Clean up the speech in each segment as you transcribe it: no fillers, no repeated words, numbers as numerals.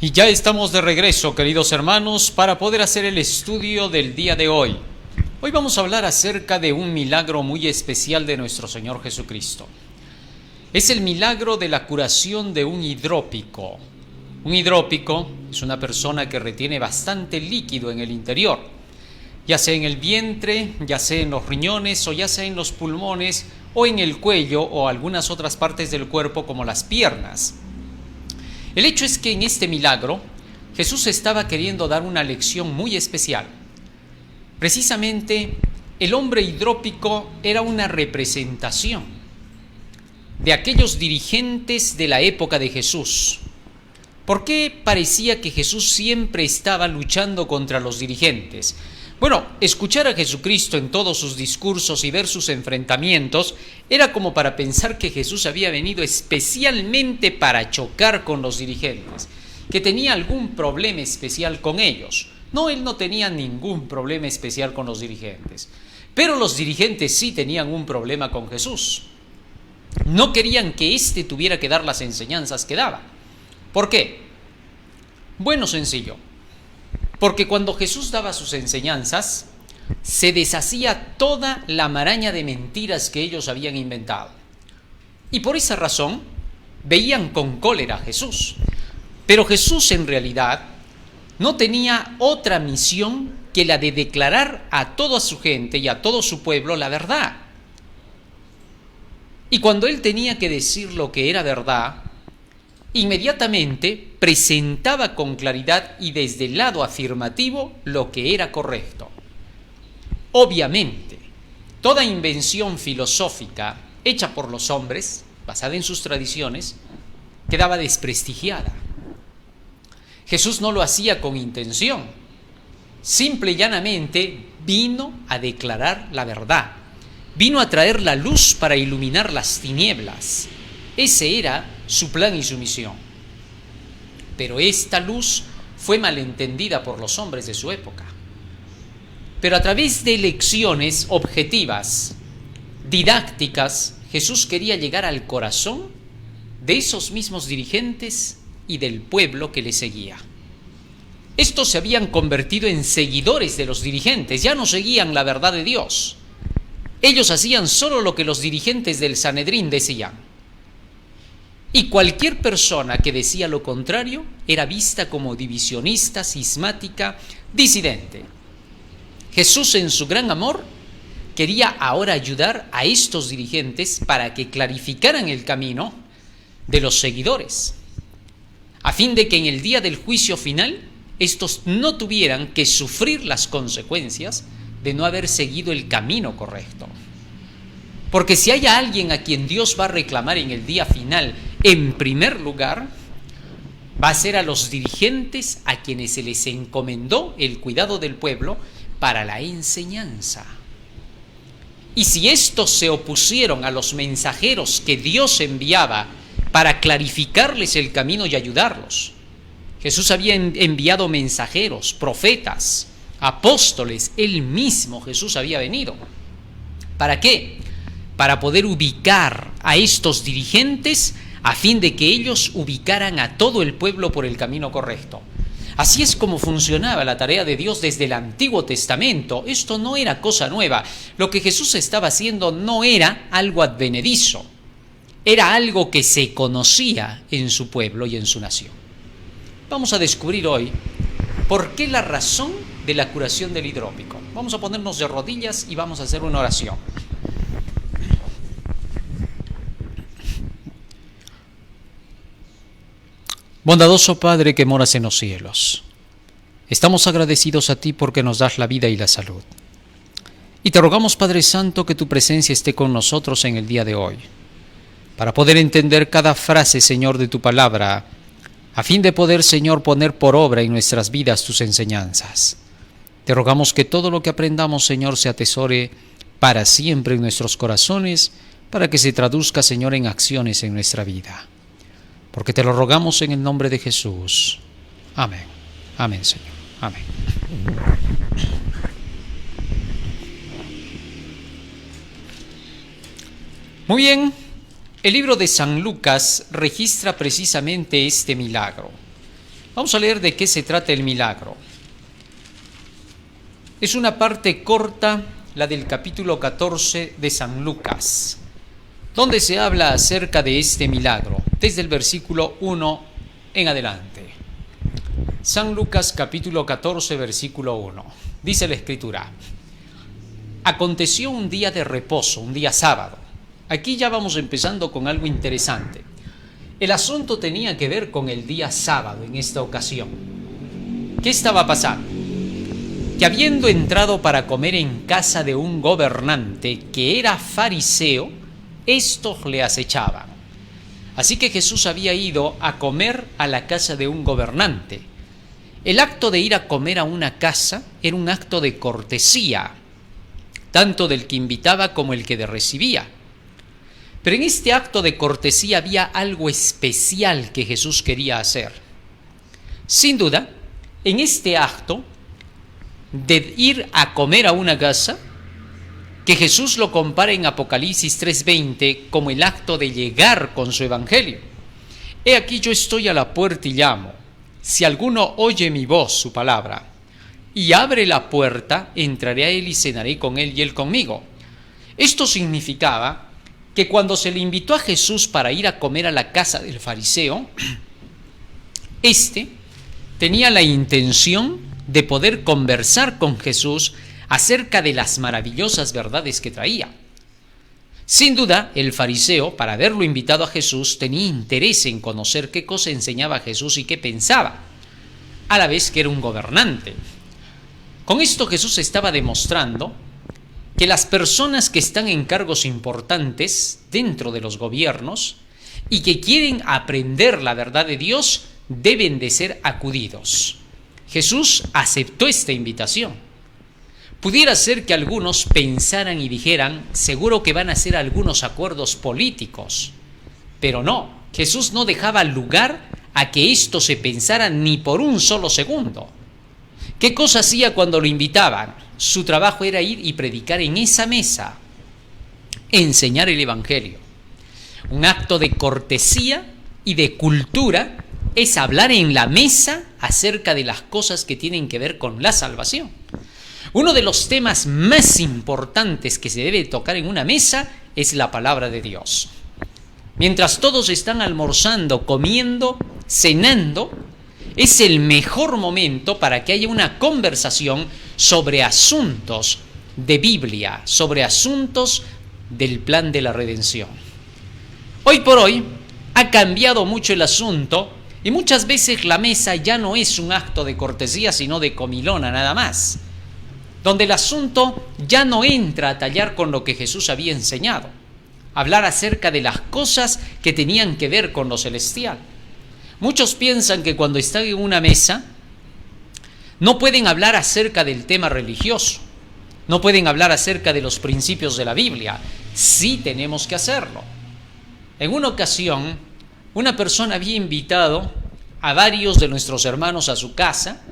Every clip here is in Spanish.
Y ya estamos de regreso, queridos hermanos, para poder hacer el estudio del día de hoy. Hoy vamos a hablar acerca de un milagro muy especial de nuestro Señor Jesucristo. Es el milagro de la curación de un hidrópico. Un hidrópico es una persona que retiene bastante líquido en el interior, ya sea en el vientre, ya sea en los riñones o ya sea en los pulmones o en el cuello o algunas otras partes del cuerpo como las piernas. El hecho es que en este milagro Jesús estaba queriendo dar una lección muy especial. Precisamente el hombre hidrópico era una representación de aquellos dirigentes de la época de Jesús. ¿Por qué parecía que Jesús siempre estaba luchando contra los dirigentes? Bueno, escuchar a Jesucristo en todos sus discursos y ver sus enfrentamientos era como para pensar que Jesús había venido especialmente para chocar con los dirigentes, que tenía algún problema especial con ellos. No, él no tenía ningún problema especial con los dirigentes, pero los dirigentes sí tenían un problema con Jesús. No querían que éste tuviera que dar las enseñanzas que daba. ¿Por qué? Bueno, sencillo. Porque cuando Jesús daba sus enseñanzas, se deshacía toda la maraña de mentiras que ellos habían inventado. Y por esa razón, veían con cólera a Jesús. Pero Jesús en realidad no tenía otra misión que la de declarar a toda su gente y a todo su pueblo la verdad. Y cuando él tenía que decir lo que era verdad, inmediatamente presentaba con claridad y desde el lado afirmativo lo que era correcto. Obviamente, toda invención filosófica hecha por los hombres, basada en sus tradiciones, quedaba desprestigiada. Jesús no lo hacía con intención, simple y llanamente vino a declarar la verdad, vino a traer la luz para iluminar las tinieblas. Ese era su plan y su misión. Pero esta luz fue malentendida por los hombres de su época. Pero a través de lecciones objetivas, didácticas, Jesús quería llegar al corazón de esos mismos dirigentes y del pueblo que le seguía. Estos se habían convertido en seguidores de los dirigentes, ya no seguían la verdad de Dios. Ellos hacían solo lo que los dirigentes del Sanedrín decían. Y cualquier persona que decía lo contrario era vista como divisionista, cismática, disidente. Jesús, en su gran amor, quería ahora ayudar a estos dirigentes para que clarificaran el camino de los seguidores, a fin de que en el día del juicio final estos no tuvieran que sufrir las consecuencias de no haber seguido el camino correcto. Porque si hay alguien a quien Dios va a reclamar en el día final, en primer lugar, va a ser a los dirigentes a quienes se les encomendó el cuidado del pueblo para la enseñanza. Y si estos se opusieron a los mensajeros que Dios enviaba para clarificarles el camino y ayudarlos, Jesús había enviado mensajeros, profetas, apóstoles, él mismo Jesús había venido. ¿Para qué? Para poder ubicar a estos dirigentes a fin de que ellos ubicaran a todo el pueblo por el camino correcto. Así es como funcionaba la tarea de Dios desde el Antiguo Testamento. Esto no era cosa nueva. Lo que Jesús estaba haciendo no era algo advenedizo. Era algo que se conocía en su pueblo y en su nación. Vamos a descubrir hoy por qué la razón de la curación del hidrópico. Vamos a ponernos de rodillas y vamos a hacer una oración. Bondadoso Padre que moras en los cielos, estamos agradecidos a ti porque nos das la vida y la salud. Y te rogamos, Padre Santo, que tu presencia esté con nosotros en el día de hoy, para poder entender cada frase, Señor, de tu palabra, a fin de poder, Señor, poner por obra en nuestras vidas tus enseñanzas. Te rogamos que todo lo que aprendamos, Señor, se atesore para siempre en nuestros corazones, para que se traduzca, Señor, en acciones en nuestra vida. Porque te lo rogamos en el nombre de Jesús. Amén. Amén, Señor. Amén. Muy bien. El libro de San Lucas registra precisamente este milagro. Vamos a leer de qué se trata el milagro. Es una parte corta, la del capítulo 14 de San Lucas, donde se habla acerca de este milagro, desde el versículo 1 en adelante. San Lucas capítulo 14, versículo 1. Dice la Escritura: aconteció un día de reposo, un día sábado. Aquí ya vamos empezando con algo interesante. El asunto tenía que ver con el día sábado en esta ocasión. ¿Qué estaba pasando? Que habiendo entrado para comer en casa de un gobernante que era fariseo, estos le acechaban. Así que Jesús había ido a comer a la casa de un gobernante. El acto de ir a comer a una casa era un acto de cortesía, tanto del que invitaba como el que recibía. Pero en este acto de cortesía había algo especial que Jesús quería hacer. Sin duda, en este acto de ir a comer a una casa, que Jesús lo compara en Apocalipsis 3:20 como el acto de llegar con su evangelio. He aquí yo estoy a la puerta y llamo. Si alguno oye mi voz, su palabra, y abre la puerta, entraré a él y cenaré con él y él conmigo. Esto significaba que cuando se le invitó a Jesús para ir a comer a la casa del fariseo, tenía la intención de poder conversar con Jesús acerca de las maravillosas verdades que traía. Sin duda, el fariseo, para haberlo invitado a Jesús, tenía interés en conocer qué cosa enseñaba Jesús y qué pensaba, a la vez que era un gobernante. Con esto Jesús estaba demostrando que las personas que están en cargos importantes dentro de los gobiernos y que quieren aprender la verdad de Dios deben de ser acudidos. Jesús aceptó esta invitación. Pudiera ser que algunos pensaran y dijeran, seguro que van a hacer algunos acuerdos políticos. Pero no, Jesús no dejaba lugar a que esto se pensara ni por un solo segundo. ¿Qué cosa hacía cuando lo invitaban? Su trabajo era ir y predicar en esa mesa, enseñar el evangelio. Un acto de cortesía y de cultura es hablar en la mesa acerca de las cosas que tienen que ver con la salvación. Uno de los temas más importantes que se debe tocar en una mesa es la palabra de Dios. Mientras todos están almorzando, comiendo, cenando, es el mejor momento para que haya una conversación sobre asuntos de Biblia, sobre asuntos del plan de la redención. Hoy por hoy ha cambiado mucho el asunto y muchas veces la mesa ya no es un acto de cortesía, sino de comilona nada más, donde el asunto ya no entra a tallar con lo que Jesús había enseñado, hablar acerca de las cosas que tenían que ver con lo celestial. Muchos piensan que cuando están en una mesa no pueden hablar acerca del tema religioso, no pueden hablar acerca de los principios de la Biblia. Sí tenemos que hacerlo. En una ocasión, una persona había invitado a varios de nuestros hermanos a su casa,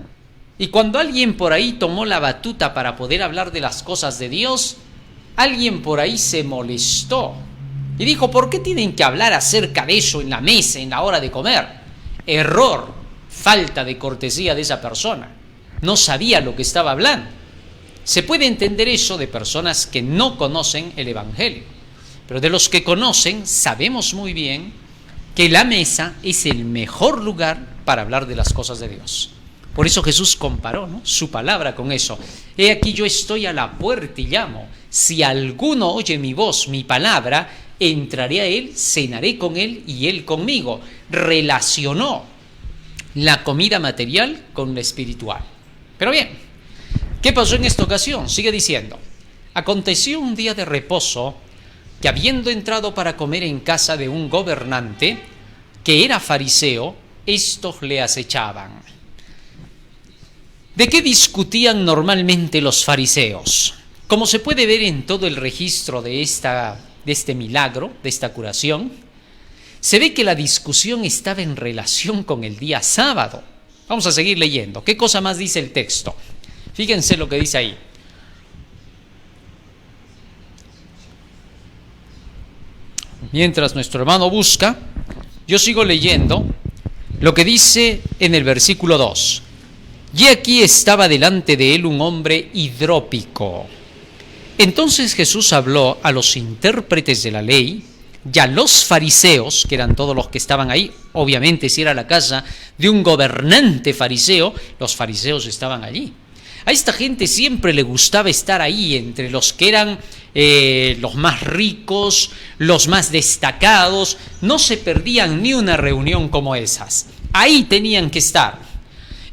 y cuando alguien por ahí tomó la batuta para poder hablar de las cosas de Dios, alguien por ahí se molestó y dijo, ¿por qué tienen que hablar acerca de eso en la mesa, en la hora de comer? Error, falta de cortesía de esa persona. No sabía lo que estaba hablando. Se puede entender eso de personas que no conocen el Evangelio, pero de los que conocen sabemos muy bien que la mesa es el mejor lugar para hablar de las cosas de Dios. Por eso Jesús comparó, ¿no?, su palabra con eso. He aquí yo estoy a la puerta y llamo. Si alguno oye mi voz, mi palabra, entraré a él, cenaré con él y él conmigo. Relacionó la comida material con la espiritual. Pero bien, ¿qué pasó en esta ocasión? Sigue diciendo: aconteció un día de reposo que, habiendo entrado para comer en casa de un gobernante que era fariseo, estos le acechaban. ¿De qué discutían normalmente los fariseos? Como se puede ver en todo el registro de este milagro, de esta curación, se ve que la discusión estaba en relación con el día sábado. Vamos a seguir leyendo. ¿Qué cosa más dice el texto? Fíjense lo que dice ahí. Mientras nuestro hermano busca, yo sigo leyendo. lo que dice en el versículo 2. Y aquí estaba delante de él un hombre hidrópico. Entonces Jesús habló a los intérpretes de la ley y a los fariseos, que eran todos los que estaban ahí. Obviamente, si era la casa de un gobernante fariseo, los fariseos estaban allí. A esta gente siempre le gustaba estar ahí, entre los que eran los más ricos, los más destacados. No se perdían ni una reunión como esas. Ahí tenían que estar.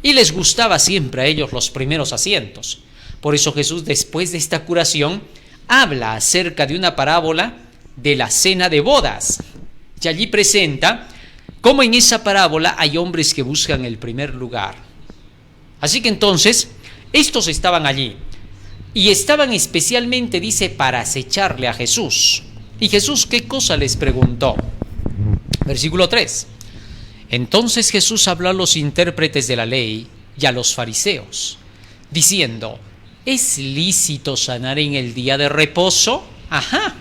Y les gustaba siempre a ellos los primeros asientos. Por eso Jesús, después de esta curación, habla acerca de una parábola de la cena de bodas. Y allí presenta cómo en esa parábola hay hombres que buscan el primer lugar. Así que entonces, estos estaban allí. Y estaban especialmente, dice, para acecharle a Jesús. ¿Y Jesús qué cosa les preguntó? Versículo 3. Entonces Jesús habló a los intérpretes de la ley y a los fariseos, diciendo: ¿es lícito sanar en el día de reposo? Ajá.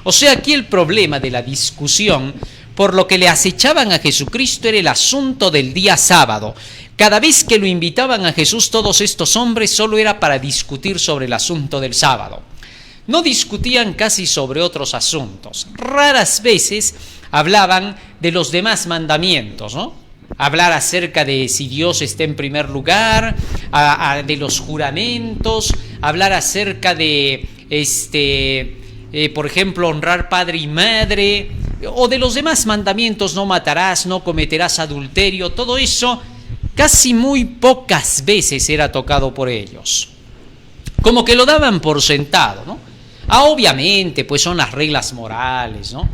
O sea, aquí el problema de la discusión por lo que le acechaban a Jesucristo era el asunto del día sábado. Cada vez que lo invitaban a Jesús, todos estos hombres, solo era para discutir sobre el asunto del sábado. No discutían casi sobre otros asuntos. Raras veces hablaban de los demás mandamientos, ¿no? Hablar acerca de si Dios está en primer lugar, de los juramentos, hablar acerca de, por ejemplo, honrar padre y madre, o de los demás mandamientos: no matarás, no cometerás adulterio. Todo eso casi muy pocas veces era tocado por ellos. Como que lo daban por sentado, ¿no? Obviamente, pues son las reglas morales, ¿no?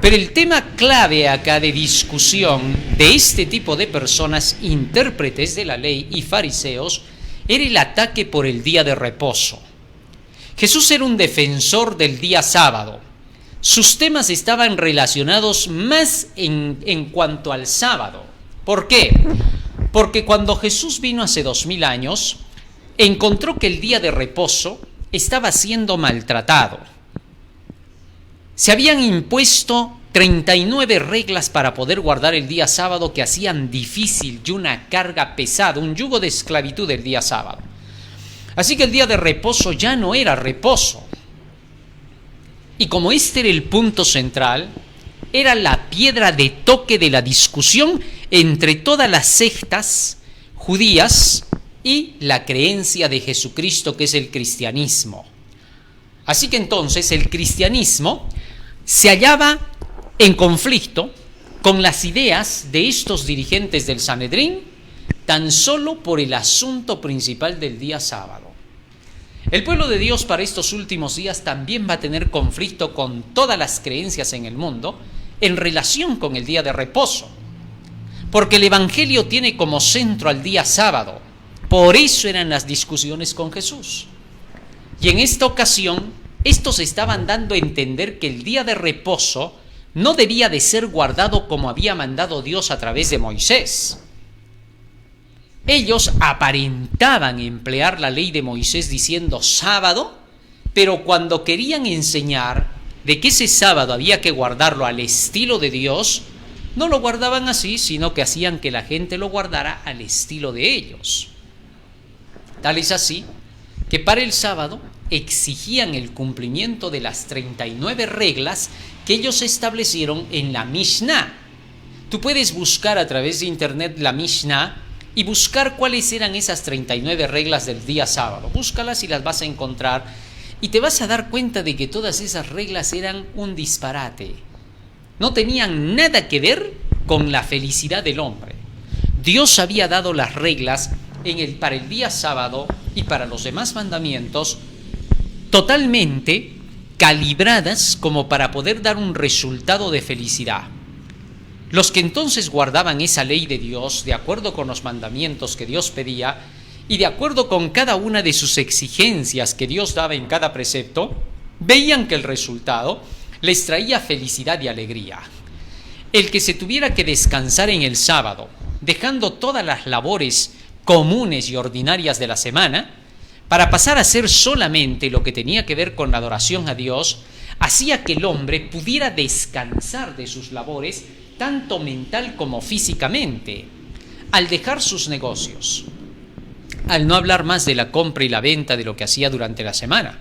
Pero el tema clave acá de discusión de este tipo de personas, intérpretes de la ley y fariseos, era el ataque por el día de reposo. Jesús era un defensor del día sábado. Sus temas estaban relacionados más en cuanto al sábado. ¿Por qué? Porque cuando Jesús vino hace 2000 años, encontró que el día de reposo estaba siendo maltratado. Se habían impuesto 39 reglas para poder guardar el día sábado que hacían difícil y una carga pesada, un yugo de esclavitud el día sábado. Así que el día de reposo ya no era reposo. Y como este era el punto central, era la piedra de toque de la discusión entre todas las sectas judías y la creencia de Jesucristo, que es el cristianismo. Así que entonces el cristianismo se hallaba en conflicto con las ideas de estos dirigentes del Sanedrín, tan solo por el asunto principal del día sábado. El pueblo de Dios para estos últimos días también va a tener conflicto con todas las creencias en el mundo en relación con el día de reposo, porque el Evangelio tiene como centro al día sábado. Por eso eran las discusiones con Jesús. Y en esta ocasión, estos estaban dando a entender que el día de reposo no debía de ser guardado como había mandado Dios a través de Moisés. Ellos aparentaban emplear la ley de Moisés diciendo sábado, pero cuando querían enseñar de que ese sábado había que guardarlo al estilo de Dios, no lo guardaban así, sino que hacían que la gente lo guardara al estilo de ellos. Tal es así que para el sábado exigían el cumplimiento de las 39 reglas que ellos establecieron en la Mishnah. Tú puedes buscar a través de internet la Mishnah y buscar cuáles eran esas 39 reglas del día sábado. Búscalas y las vas a encontrar y te vas a dar cuenta de que todas esas reglas eran un disparate. No tenían nada que ver con la felicidad del hombre. Dios había dado las reglas para el día sábado y para los demás mandamientos totalmente calibradas como para poder dar un resultado de felicidad. Los que entonces guardaban esa ley de Dios de acuerdo con los mandamientos que Dios pedía y de acuerdo con cada una de sus exigencias que Dios daba en cada precepto, veían que el resultado les traía felicidad y alegría. El que se tuviera que descansar en el sábado, dejando todas las labores comunes y ordinarias de la semana, para pasar a hacer solamente lo que tenía que ver con la adoración a Dios, hacía que el hombre pudiera descansar de sus labores, tanto mental como físicamente, al dejar sus negocios, al no hablar más de la compra y la venta de lo que hacía durante la semana,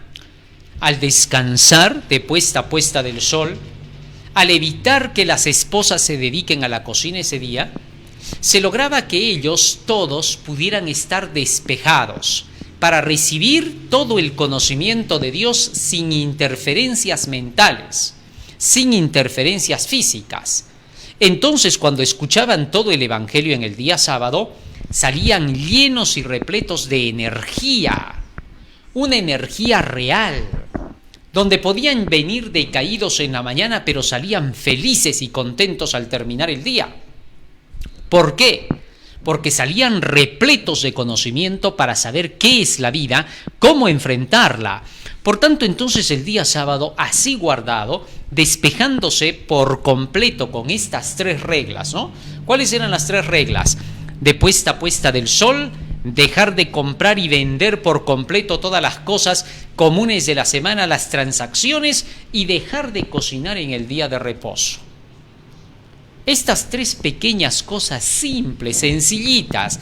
al descansar de puesta a puesta del sol, al evitar que las esposas se dediquen a la cocina ese día, se lograba que ellos todos pudieran estar despejados para recibir todo el conocimiento de Dios sin interferencias mentales, sin interferencias físicas. Entonces, cuando escuchaban todo el Evangelio en el día sábado, salían llenos y repletos de energía, una energía real, donde podían venir decaídos en la mañana, pero salían felices y contentos al terminar el día. ¿Por qué? Porque salían repletos de conocimiento para saber qué es la vida, cómo enfrentarla. Por tanto, entonces el día sábado, así guardado, despejándose por completo con estas 3 reglas, ¿no? ¿Cuáles eran las 3 reglas? De puesta a puesta del sol, dejar de comprar y vender por completo todas las cosas comunes de la semana, las transacciones, y dejar de cocinar en el día de reposo. Estas 3 pequeñas cosas simples, sencillitas,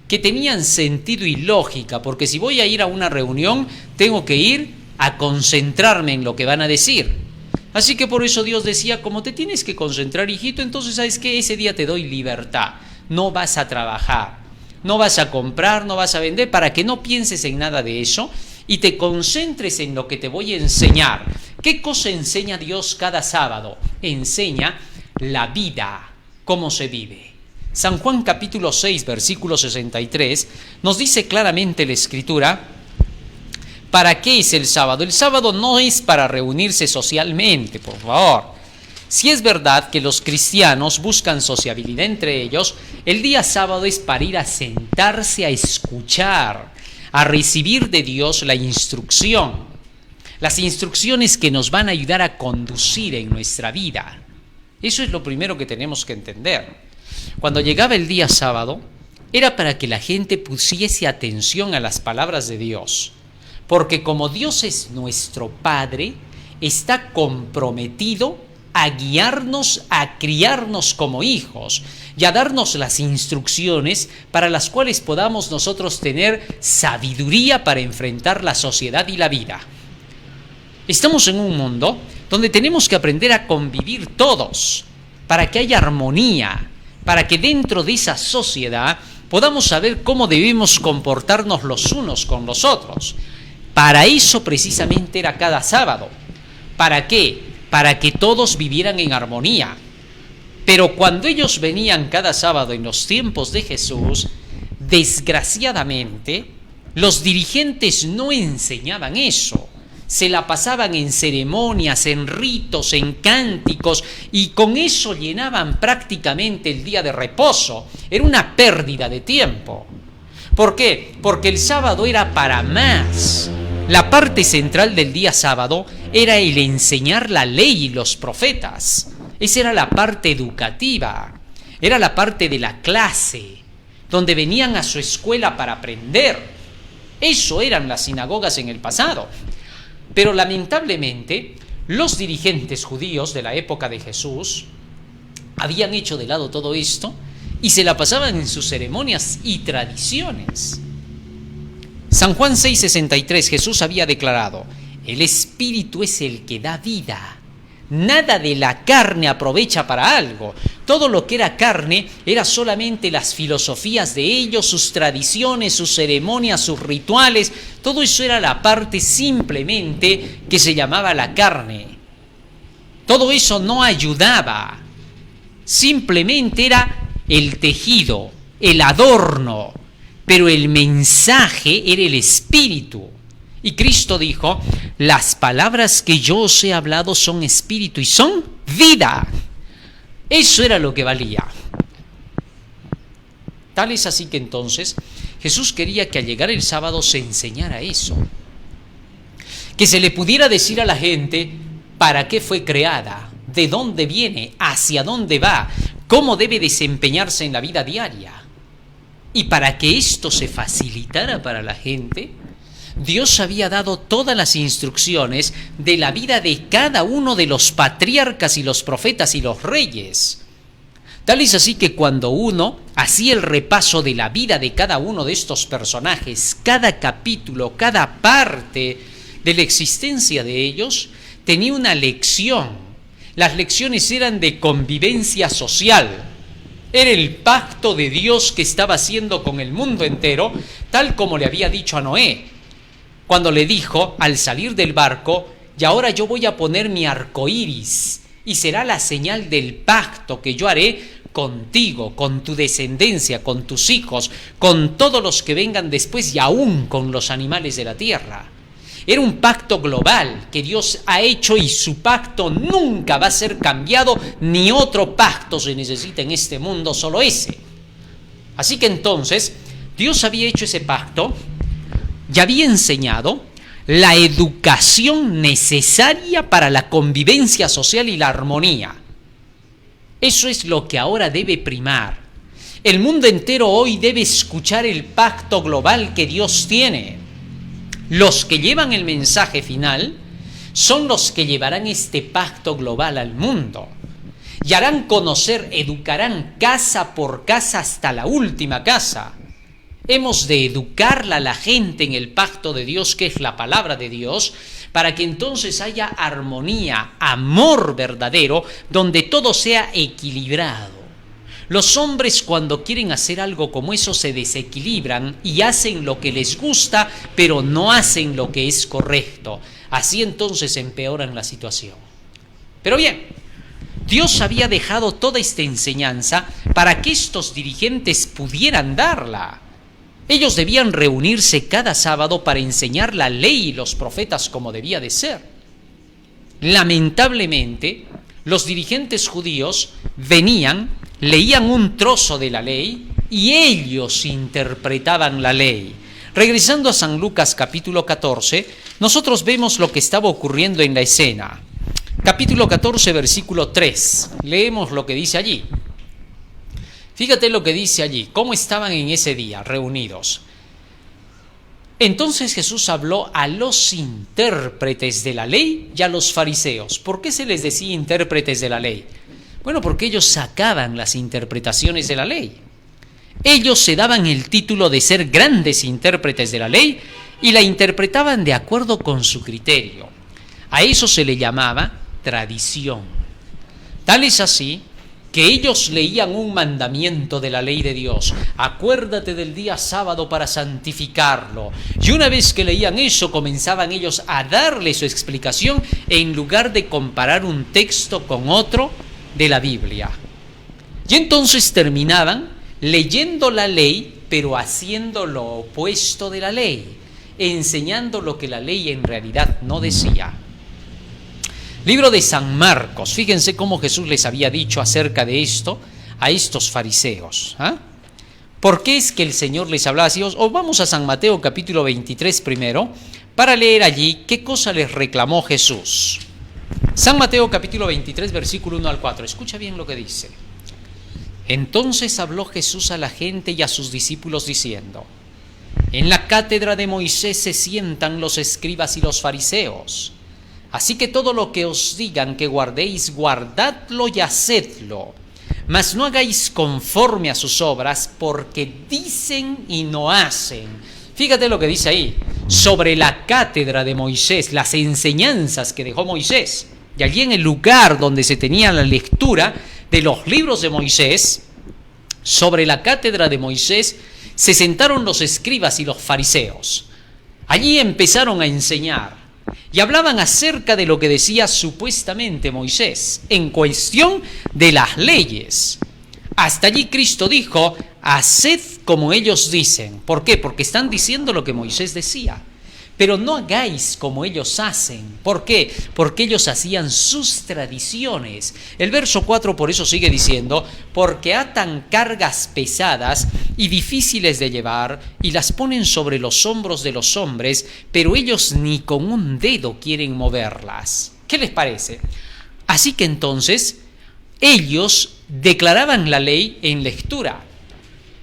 que tenían sentido y lógica, porque si voy a ir a una reunión, tengo que ir a concentrarme en lo que van a decir. Así que por eso Dios decía, como te tienes que concentrar, hijito, entonces ¿sabes qué? Ese día te doy libertad. No vas a trabajar, no vas a comprar, no vas a vender, para que no pienses en nada de eso y te concentres en lo que te voy a enseñar. ¿Qué cosa enseña Dios cada sábado? Enseña la vida, cómo se vive. San Juan capítulo 6, versículo 63, nos dice claramente la Escritura, ¿para qué es el sábado? El sábado no es para reunirse socialmente, por favor. Si es verdad que los cristianos buscan sociabilidad entre ellos, el día sábado es para ir a sentarse a escuchar, a recibir de Dios la instrucción, las instrucciones que nos van a ayudar a conducir en nuestra vida. Eso es lo primero que tenemos que entender. Cuando llegaba el día sábado, era para que la gente pusiese atención a las palabras de Dios, porque como Dios es nuestro Padre, está comprometido a guiarnos, a criarnos como hijos y a darnos las instrucciones para las cuales podamos nosotros tener sabiduría para enfrentar la sociedad y la vida. Estamos en un mundo donde tenemos que aprender a convivir todos para que haya armonía, para que dentro de esa sociedad podamos saber cómo debemos comportarnos los unos con los otros. Para eso precisamente era cada sábado. ¿Para qué? Para que todos vivieran en armonía. Pero cuando ellos venían cada sábado en los tiempos de Jesús, desgraciadamente, los dirigentes no enseñaban eso. Se la pasaban en ceremonias, en ritos, en cánticos, y con eso llenaban prácticamente el día de reposo. Era una pérdida de tiempo. ¿Por qué? Porque el sábado era para más. La parte central del día sábado era el enseñar la ley y los profetas. Esa era la parte educativa, era la parte de la clase, donde venían a su escuela para aprender. Eso eran las sinagogas en el pasado. Pero lamentablemente, los dirigentes judíos de la época de Jesús habían hecho de lado todo esto y se la pasaban en sus ceremonias y tradiciones. San Juan 6:63, Jesús había declarado: el Espíritu es el que da vida. Nada de la carne aprovecha para algo. Todo lo que era carne era solamente las filosofías de ellos, sus tradiciones, sus ceremonias, sus rituales. Todo eso era la parte simplemente que se llamaba la carne. Todo eso no ayudaba. Simplemente era el tejido, el adorno. Pero el mensaje era el Espíritu. Y Cristo dijo: las palabras que yo os he hablado son espíritu y son vida. Eso era lo que valía. Tal es así que entonces Jesús quería que al llegar el sábado se enseñara eso. Que se le pudiera decir a la gente para qué fue creada, de dónde viene, hacia dónde va, cómo debe desempeñarse en la vida diaria. Y para que esto se facilitara para la gente, Dios había dado todas las instrucciones de la vida de cada uno de los patriarcas y los profetas y los reyes. Tal es así que cuando uno hacía el repaso de la vida de cada uno de estos personajes, cada capítulo, cada parte de la existencia de ellos, tenía una lección. Las lecciones eran de convivencia social. Era el pacto de Dios que estaba haciendo con el mundo entero, tal como le había dicho a Noé, cuando le dijo al salir del barco: y ahora yo voy a poner mi arco iris, y será la señal del pacto que yo haré contigo, con tu descendencia, con tus hijos, con todos los que vengan después y aún con los animales de la tierra. Era un pacto global que Dios ha hecho y su pacto nunca va a ser cambiado, ni otro pacto se necesita en este mundo, solo ese. Así que entonces Dios había hecho ese pacto y había enseñado la educación necesaria para la convivencia social y la armonía. Eso es lo que ahora debe primar. El mundo entero hoy debe escuchar el pacto global que Dios tiene. Los que llevan el mensaje final son los que llevarán este pacto global al mundo y harán conocer, educarán casa por casa hasta la última casa. Hemos de educarla a la gente en el pacto de Dios, que es la palabra de Dios, para que entonces haya armonía, amor verdadero, donde todo sea equilibrado. Los hombres, cuando quieren hacer algo como eso, se desequilibran y hacen lo que les gusta, pero no hacen lo que es correcto. Así entonces empeoran la situación. Pero bien, Dios había dejado toda esta enseñanza para que estos dirigentes pudieran darla. Ellos debían reunirse cada sábado para enseñar la ley y los profetas como debía de ser. Lamentablemente, los dirigentes judíos venían, leían un trozo de la ley y ellos interpretaban la ley. Regresando a San Lucas capítulo 14, nosotros vemos lo que estaba ocurriendo en la escena. Capítulo 14, versículo 3. Leemos lo que dice allí. Fíjate lo que dice allí, cómo estaban en ese día reunidos. Entonces Jesús habló a los intérpretes de la ley y a los fariseos. ¿Por qué se les decía intérpretes de la ley? Bueno, porque ellos sacaban las interpretaciones de la ley. Ellos se daban el título de ser grandes intérpretes de la ley y la interpretaban de acuerdo con su criterio. A eso se le llamaba tradición. Tal es así que ellos leían un mandamiento de la ley de Dios: acuérdate del día sábado para santificarlo. Y una vez que leían eso, comenzaban ellos a darle su explicación en lugar de comparar un texto con otro de la Biblia. Y entonces terminaban leyendo la ley, pero haciendo lo opuesto de la ley, enseñando lo que la ley en realidad no decía. Libro de San Marcos, fíjense cómo Jesús les había dicho acerca de esto a estos fariseos. ¿Por qué es que el Señor les hablaba así? O vamos a San Mateo capítulo 23 primero, para leer allí qué cosa les reclamó Jesús. San Mateo capítulo 23, versículo 1 al 4, escucha bien lo que dice. Entonces habló Jesús a la gente y a sus discípulos diciendo: en la cátedra de Moisés se sientan los escribas y los fariseos. Así que todo lo que os digan que guardéis, guardadlo y hacedlo. Mas no hagáis conforme a sus obras, porque dicen y no hacen. Fíjate lo que dice ahí, sobre la cátedra de Moisés, las enseñanzas que dejó Moisés. Y allí en el lugar donde se tenía la lectura de los libros de Moisés, sobre la cátedra de Moisés, se sentaron los escribas y los fariseos. Allí empezaron a enseñar. Y hablaban acerca de lo que decía supuestamente Moisés en cuestión de las leyes. Hasta allí Cristo dijo: haced como ellos dicen. ¿Por qué? Porque están diciendo lo que Moisés decía. Pero no hagáis como ellos hacen. ¿Por qué? Porque ellos hacían sus tradiciones. El verso 4 por eso sigue diciendo: porque atan cargas pesadas y difíciles de llevar y las ponen sobre los hombros de los hombres, pero ellos ni con un dedo quieren moverlas. ¿Qué les parece? Así que entonces ellos declaraban la ley en lectura.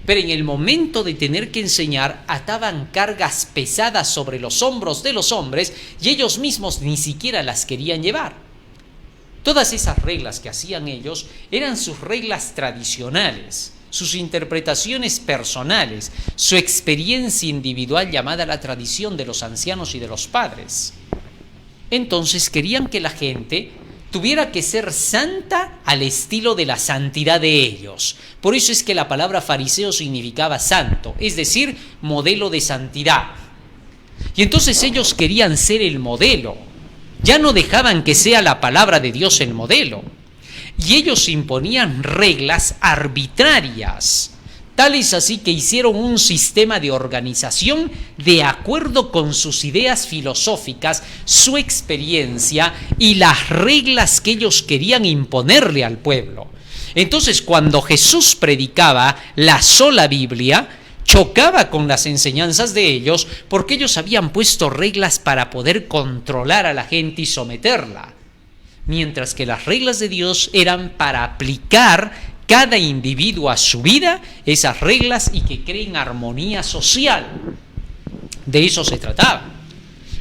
pero en el momento de tener que enseñar, ataban cargas pesadas sobre los hombros de los hombres y ellos mismos ni siquiera las querían llevar. Todas esas reglas que hacían ellos eran sus reglas tradicionales, sus interpretaciones personales, su experiencia individual llamada la tradición de los ancianos y de los padres. Entonces querían que la gente tuviera que ser santa al estilo de la santidad de ellos. Por eso es que la palabra fariseo significaba santo, es decir, modelo de santidad. Y entonces ellos querían ser el modelo. Ya no dejaban que sea la palabra de Dios el modelo. Y ellos imponían reglas arbitrarias. Tal es así que hicieron un sistema de organización de acuerdo con sus ideas filosóficas, su experiencia y las reglas que ellos querían imponerle al pueblo. Entonces, cuando Jesús predicaba la sola Biblia, chocaba con las enseñanzas de ellos porque ellos habían puesto reglas para poder controlar a la gente y someterla, mientras que las reglas de Dios eran para aplicar cada individuo a su vida esas reglas y que creen armonía social. De eso se trataba.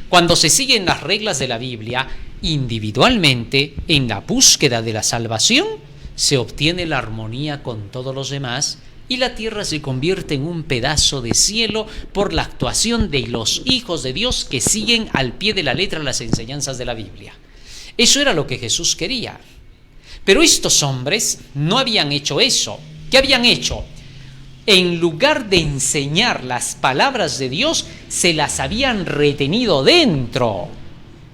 Cuando se siguen las reglas de la Biblia individualmente en la búsqueda de la salvación, se obtiene la armonía con todos los demás y la tierra se convierte en un pedazo de cielo por la actuación de los hijos de Dios que siguen al pie de la letra las enseñanzas de la Biblia. Eso era lo que Jesús quería. Pero estos hombres no habían hecho eso. ¿Qué habían hecho? En lugar de enseñar las palabras de Dios, se las habían retenido dentro.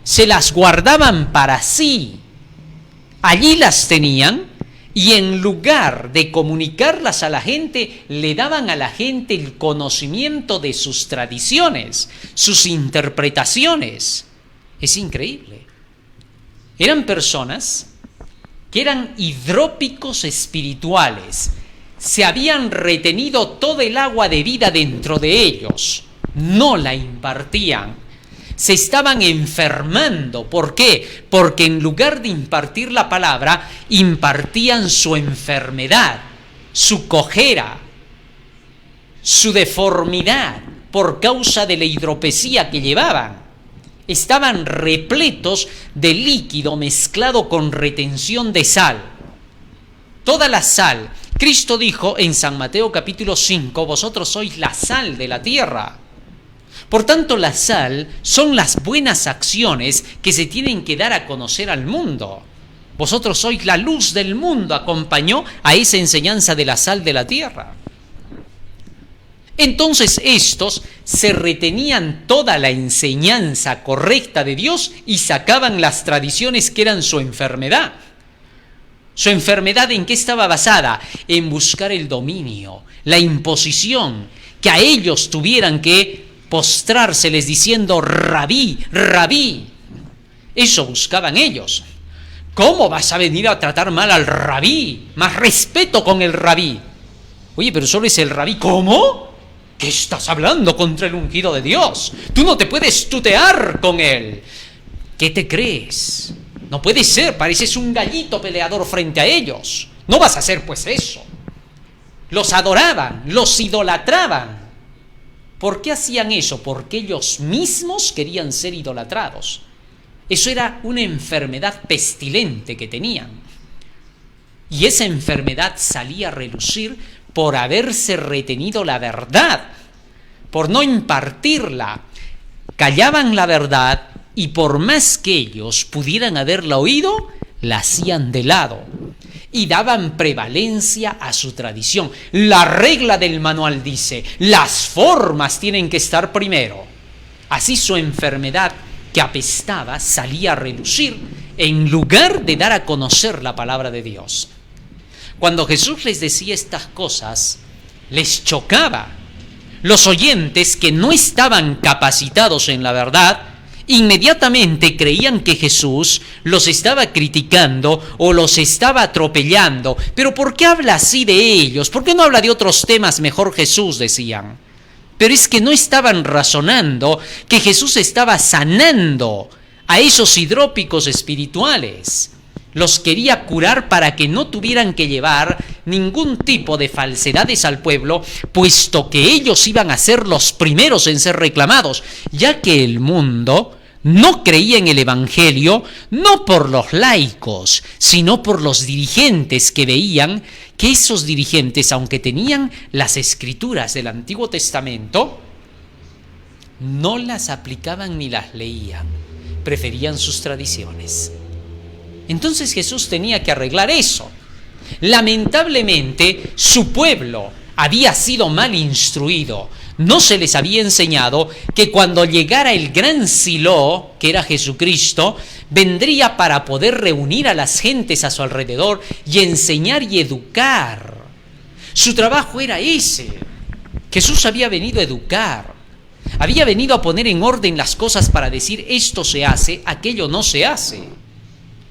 Se las guardaban para sí. Allí las tenían y en lugar de comunicarlas a la gente, le daban a la gente el conocimiento de sus tradiciones, sus interpretaciones. Es increíble. Eran personas que eran hidrópicos espirituales, se habían retenido todo el agua de vida dentro de ellos, no la impartían, se estaban enfermando. ¿Por qué? Porque en lugar de impartir la palabra, impartían su enfermedad, su cojera, su deformidad por causa de la hidropesía que llevaban. Estaban repletos de líquido mezclado con retención de sal. Toda la sal, Cristo dijo en San Mateo capítulo 5, vosotros sois la sal de la tierra. Por tanto, la sal son las buenas acciones que se tienen que dar a conocer al mundo. Vosotros sois la luz del mundo, acompañó a esa enseñanza de la sal de la tierra. Entonces estos se retenían toda la enseñanza correcta de Dios y sacaban las tradiciones que eran su enfermedad. ¿Su enfermedad en qué estaba basada? En buscar el dominio, la imposición, que a ellos tuvieran que postrárseles diciendo rabí, rabí. Eso buscaban ellos. ¿Cómo vas a venir a tratar mal al rabí? Más respeto con el rabí. Oye, pero solo es el rabí. ¿Cómo? ¿Qué estás hablando contra el ungido de Dios? Tú no te puedes tutear con él. ¿Qué te crees? No puede ser, pareces un gallito peleador frente a ellos. No vas a hacer pues eso. Los adoraban, los idolatraban. ¿Por qué hacían eso? Porque ellos mismos querían ser idolatrados. Eso era una enfermedad pestilente que tenían. Y esa enfermedad salía a relucir por haberse retenido la verdad, por no impartirla. Callaban la verdad y por más que ellos pudieran haberla oído, la hacían de lado y daban prevalencia a su tradición. La regla del manual dice, las formas tienen que estar primero. Así su enfermedad que apestaba salía a relucir en lugar de dar a conocer la palabra de Dios. Cuando Jesús les decía estas cosas, les chocaba. Los oyentes que no estaban capacitados en la verdad, inmediatamente creían que Jesús los estaba criticando o los estaba atropellando. ¿Pero por qué habla así de ellos? ¿Por qué no habla de otros temas mejor Jesús?, decían. Pero es que no estaban razonando que Jesús estaba sanando a esos hidrópicos espirituales. Los quería curar para que no tuvieran que llevar ningún tipo de falsedades al pueblo, puesto que ellos iban a ser los primeros en ser reclamados, ya que el mundo no creía en el Evangelio, no por los laicos, sino por los dirigentes que veían que esos dirigentes, aunque tenían las escrituras del Antiguo Testamento, no las aplicaban ni las leían, preferían sus tradiciones. Entonces Jesús tenía que arreglar eso. Lamentablemente, su pueblo había sido mal instruido. No se les había enseñado que cuando llegara el gran Silo, que era Jesucristo, vendría para poder reunir a las gentes a su alrededor y enseñar y educar. Su trabajo era ese. Jesús había venido a educar. Había venido a poner en orden las cosas para decir esto se hace, aquello no se hace.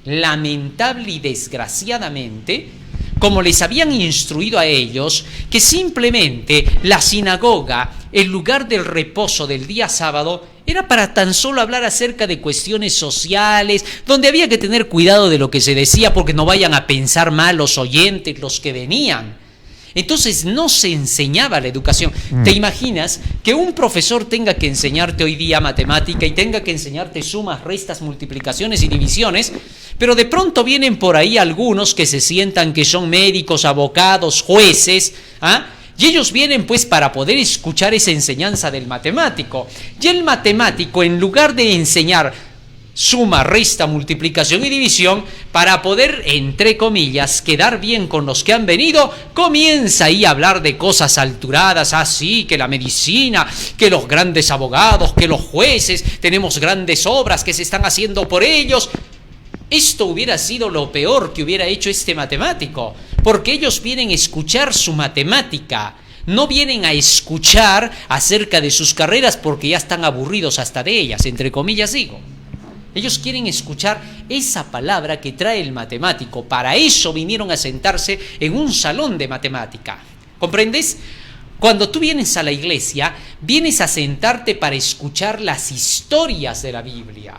Lamentable y desgraciadamente, como les habían instruido a ellos, que simplemente la sinagoga, el lugar del reposo del día sábado, era para tan solo hablar acerca de cuestiones sociales, donde había que tener cuidado de lo que se decía porque no vayan a pensar mal los oyentes, los que venían. Entonces no se enseñaba la educación. ¿Te imaginas que un profesor tenga que enseñarte hoy día matemática y tenga que enseñarte sumas, restas, multiplicaciones y divisiones, pero de pronto vienen por ahí algunos que se sientan que son médicos, abogados, jueces, y ellos vienen pues para poder escuchar esa enseñanza del matemático? Y el matemático, en lugar de enseñar suma, resta, multiplicación y división, para poder, entre comillas, quedar bien con los que han venido, comienza ahí a hablar de cosas alturadas, así que la medicina, que los grandes abogados, que los jueces, tenemos grandes obras que se están haciendo por ellos. Esto hubiera sido lo peor que hubiera hecho este matemático, porque ellos vienen a escuchar su matemática, no vienen a escuchar acerca de sus carreras porque ya están aburridos hasta de ellas, entre comillas digo. Ellos quieren escuchar esa palabra que trae el matemático. Para eso vinieron a sentarse en un salón de matemática. ¿Comprendes? Cuando tú vienes a la iglesia, vienes a sentarte para escuchar las historias de la Biblia,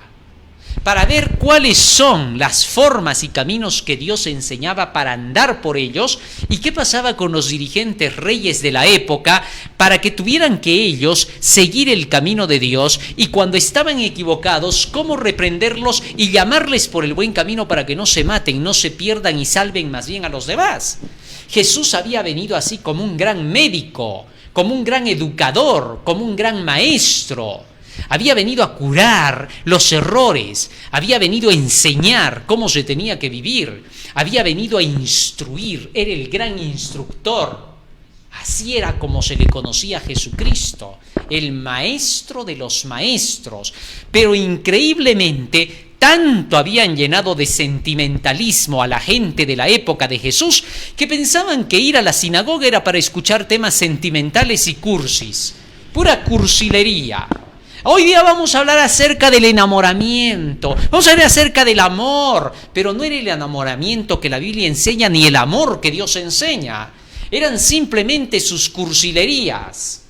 para ver cuáles son las formas y caminos que Dios enseñaba para andar por ellos y qué pasaba con los dirigentes reyes de la época para que tuvieran que ellos seguir el camino de Dios y cuando estaban equivocados, cómo reprenderlos y llamarles por el buen camino para que no se maten, no se pierdan y salven más bien a los demás. Jesús había venido así como un gran médico, como un gran educador, como un gran maestro. Había venido a curar los errores, había venido a enseñar cómo se tenía que vivir, había venido a instruir, era el gran instructor. Así era como se le conocía a Jesucristo, el maestro de los maestros. Pero increíblemente, tanto habían llenado de sentimentalismo a la gente de la época de Jesús que pensaban que ir a la sinagoga era para escuchar temas sentimentales y cursis, pura cursilería. Hoy día vamos a hablar acerca del enamoramiento, vamos a hablar acerca del amor, pero no era el enamoramiento que la Biblia enseña ni el amor que Dios enseña, eran simplemente sus cursilerías.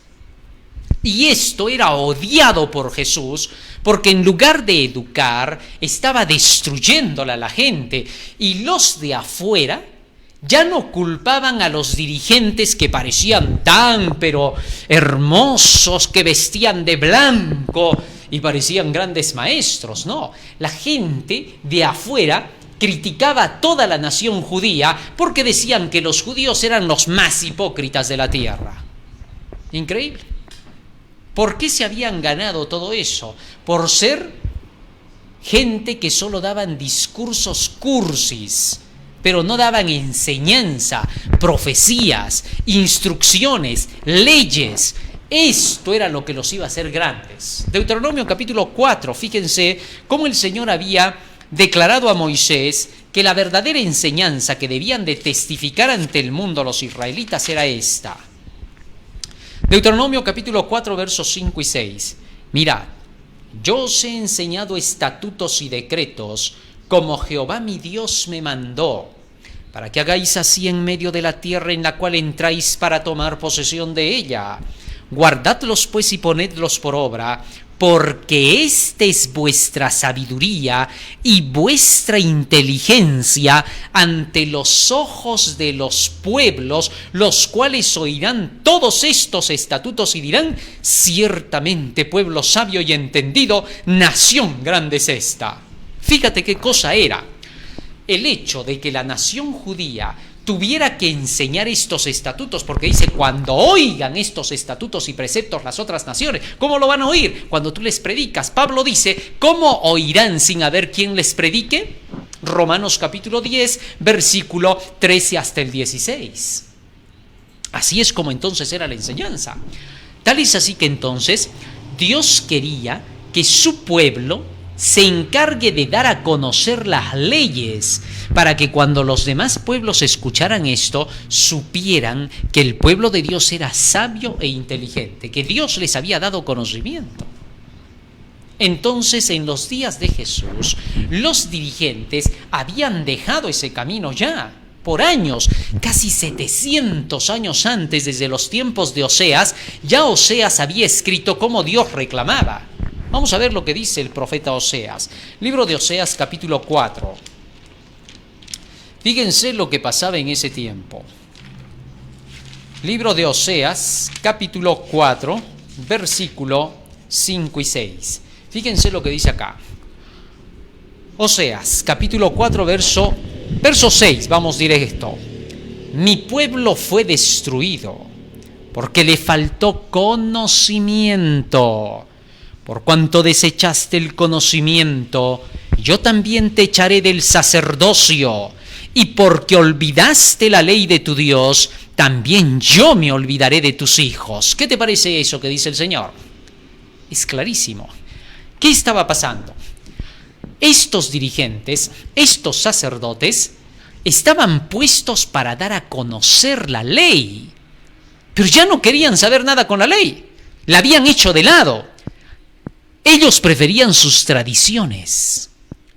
Y esto era odiado por Jesús porque en lugar de educar estaba destruyéndola a la gente y los de afuera ya no culpaban a los dirigentes que parecían tan pero hermosos, que vestían de blanco y parecían grandes maestros. No, la gente de afuera criticaba a toda la nación judía porque decían que los judíos eran los más hipócritas de la tierra. Increíble. ¿Por qué se habían ganado todo eso? Por ser gente que solo daban discursos cursis, pero no daban enseñanza, profecías, instrucciones, leyes. Esto era lo que los iba a hacer grandes. Deuteronomio capítulo 4, fíjense cómo el Señor había declarado a Moisés que la verdadera enseñanza que debían de testificar ante el mundo los israelitas era esta. Deuteronomio capítulo 4, versos 5 y 6. Mirad, yo os he enseñado estatutos y decretos como Jehová mi Dios me mandó, para que hagáis así en medio de la tierra en la cual entráis para tomar posesión de ella. Guardadlos pues y ponedlos por obra, porque esta es vuestra sabiduría y vuestra inteligencia ante los ojos de los pueblos, los cuales oirán todos estos estatutos y dirán: ciertamente pueblo sabio y entendido, nación grande es esta. Fíjate qué cosa era el hecho de que la nación judía tuviera que enseñar estos estatutos, porque dice: cuando oigan estos estatutos y preceptos las otras naciones. ¿Cómo lo van a oír? Cuando tú les predicas. Pablo dice: ¿cómo oirán sin haber quien les predique? Romanos capítulo 10, versículo 13 hasta el 16. Así es como entonces era la enseñanza. Tal es así que entonces Dios quería que su pueblo se encargue de dar a conocer las leyes, para que cuando los demás pueblos escucharan esto, supieran que el pueblo de Dios era sabio e inteligente, que Dios les había dado conocimiento. Entonces, en los días de Jesús, los dirigentes habían dejado ese camino ya por años, casi 700 años antes, desde los tiempos de Oseas. Ya Oseas había escrito cómo Dios reclamaba. Vamos a ver lo que dice el profeta Oseas. Libro de Oseas, capítulo 4. Fíjense lo que pasaba en ese tiempo. Libro de Oseas, capítulo 4, versículo 5 y 6. Fíjense lo que dice acá. Oseas, capítulo 4, verso 6. Vamos directo. Mi pueblo fue destruido porque le faltó conocimiento. Por cuanto desechaste el conocimiento, yo también te echaré del sacerdocio, y porque olvidaste la ley de tu Dios, también yo me olvidaré de tus hijos. ¿Qué te parece eso que dice el Señor? Es clarísimo. ¿Qué estaba pasando? Estos dirigentes, estos sacerdotes, estaban puestos para dar a conocer la ley, pero ya no querían saber nada con la ley. La habían hecho de lado. Ellos preferían sus tradiciones,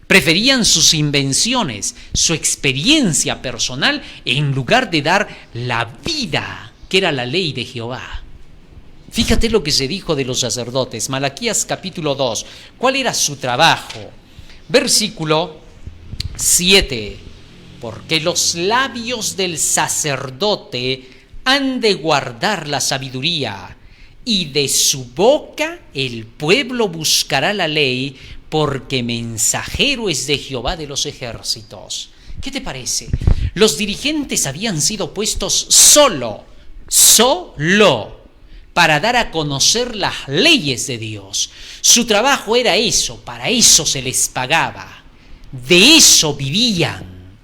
preferían sus invenciones, su experiencia personal, en lugar de dar la vida, que era la ley de Jehová. Fíjate lo que se dijo de los sacerdotes. Malaquías capítulo 2. ¿Cuál era su trabajo? Versículo 7. Porque los labios del sacerdote han de guardar la sabiduría, y de su boca el pueblo buscará la ley, porque mensajero es de Jehová de los ejércitos. ¿Qué te parece? Los dirigentes habían sido puestos solo, para dar a conocer las leyes de Dios. Su trabajo era eso, para eso se les pagaba. De eso vivían,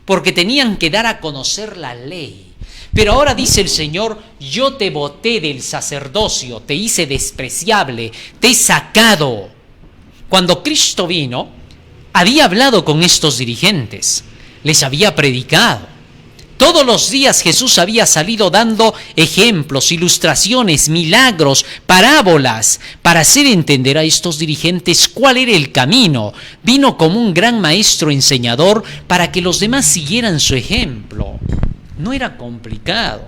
porque tenían que dar a conocer la ley. Pero ahora dice el Señor: yo te boté del sacerdocio, te hice despreciable, te he sacado. Cuando Cristo vino, había hablado con estos dirigentes, les había predicado. Todos los días Jesús había salido dando ejemplos, ilustraciones, milagros, parábolas, para hacer entender a estos dirigentes cuál era el camino. Vino como un gran maestro enseñador para que los demás siguieran su ejemplo. No era complicado.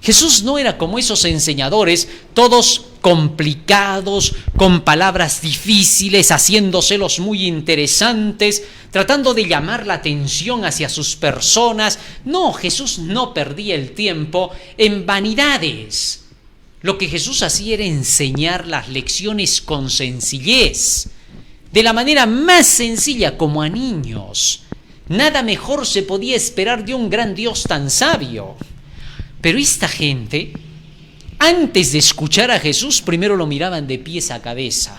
Jesús no era como esos enseñadores, todos complicados, con palabras difíciles, haciéndoselos muy interesantes, tratando de llamar la atención hacia sus personas. No, Jesús no perdía el tiempo en vanidades. Lo que Jesús hacía era enseñar las lecciones con sencillez, de la manera más sencilla, como a niños. Nada mejor se podía esperar de un gran Dios tan sabio. Pero esta gente, antes de escuchar a Jesús, primero lo miraban de pies a cabeza,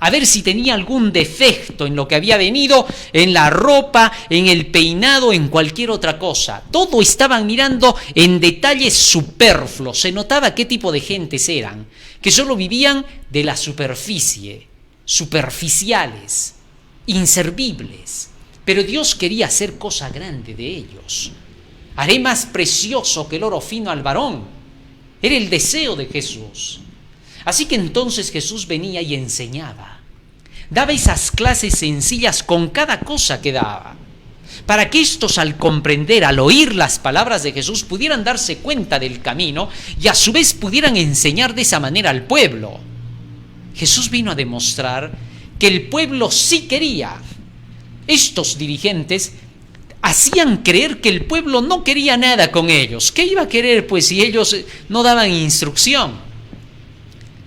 a ver si tenía algún defecto en lo que había venido, en la ropa, en el peinado, en cualquier otra cosa. Todo estaban mirando en detalles superfluos. Se notaba qué tipo de gentes eran, que solo vivían de la superficie, superficiales, inservibles. Pero Dios quería hacer cosa grande de ellos. Haré más precioso que el oro fino al varón. Era el deseo de Jesús. Así que entonces Jesús venía y enseñaba. Daba esas clases sencillas con cada cosa que daba, para que estos, al comprender, al oír las palabras de Jesús, pudieran darse cuenta del camino y a su vez pudieran enseñar de esa manera al pueblo. Jesús vino a demostrar que el pueblo sí quería. Estos dirigentes hacían creer que el pueblo no quería nada con ellos. ¿Qué iba a querer, pues, si ellos no daban instrucción?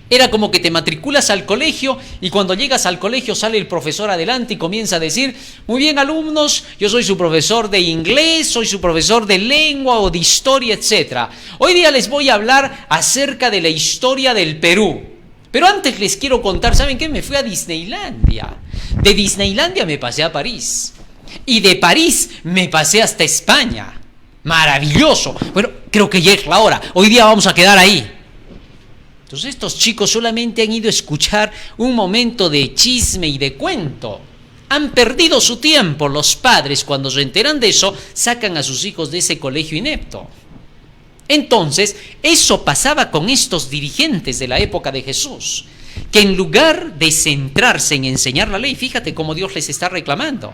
Era como que te matriculas al colegio y cuando llegas al colegio sale el profesor adelante y comienza a decir: muy bien, alumnos, yo soy su profesor de inglés, soy su profesor de lengua o de historia, etc. Hoy día les voy a hablar acerca de la historia del Perú. Pero antes les quiero contar, ¿saben qué? Me fui a Disneylandia. De Disneylandia me pasé a París. Y de París me pasé hasta España. Maravilloso. Bueno, creo que ya es la hora. Hoy día vamos a quedar ahí. Entonces estos chicos solamente han ido a escuchar un momento de chisme y de cuento. Han perdido su tiempo. Los padres, cuando se enteran de eso, sacan a sus hijos de ese colegio inepto. Entonces, eso pasaba con estos dirigentes de la época de Jesús, que en lugar de centrarse en enseñar la ley, fíjate cómo Dios les está reclamando.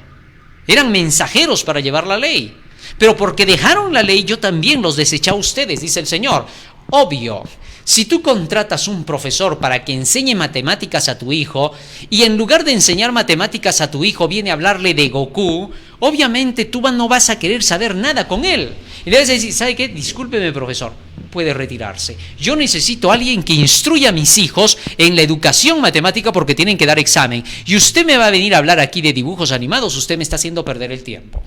Eran mensajeros para llevar la ley. Pero porque dejaron la ley, yo también los deseché a ustedes, dice el Señor. Obvio. Si tú contratas un profesor para que enseñe matemáticas a tu hijo y en lugar de enseñar matemáticas a tu hijo viene a hablarle de Goku, obviamente tú no vas a querer saber nada con él. Y debes decir: ¿sabe qué? Discúlpeme, profesor, puede retirarse. Yo necesito a alguien que instruya a mis hijos en la educación matemática porque tienen que dar examen. Y usted me va a venir a hablar aquí de dibujos animados, usted me está haciendo perder el tiempo.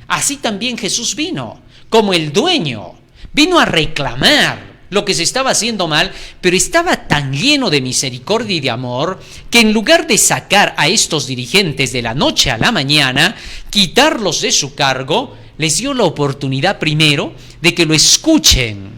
Así también Jesús vino, como el dueño, vino a reclamar lo que se estaba haciendo mal, pero estaba tan lleno de misericordia y de amor que en lugar de sacar a estos dirigentes de la noche a la mañana, quitarlos de su cargo, les dio la oportunidad primero de que lo escuchen.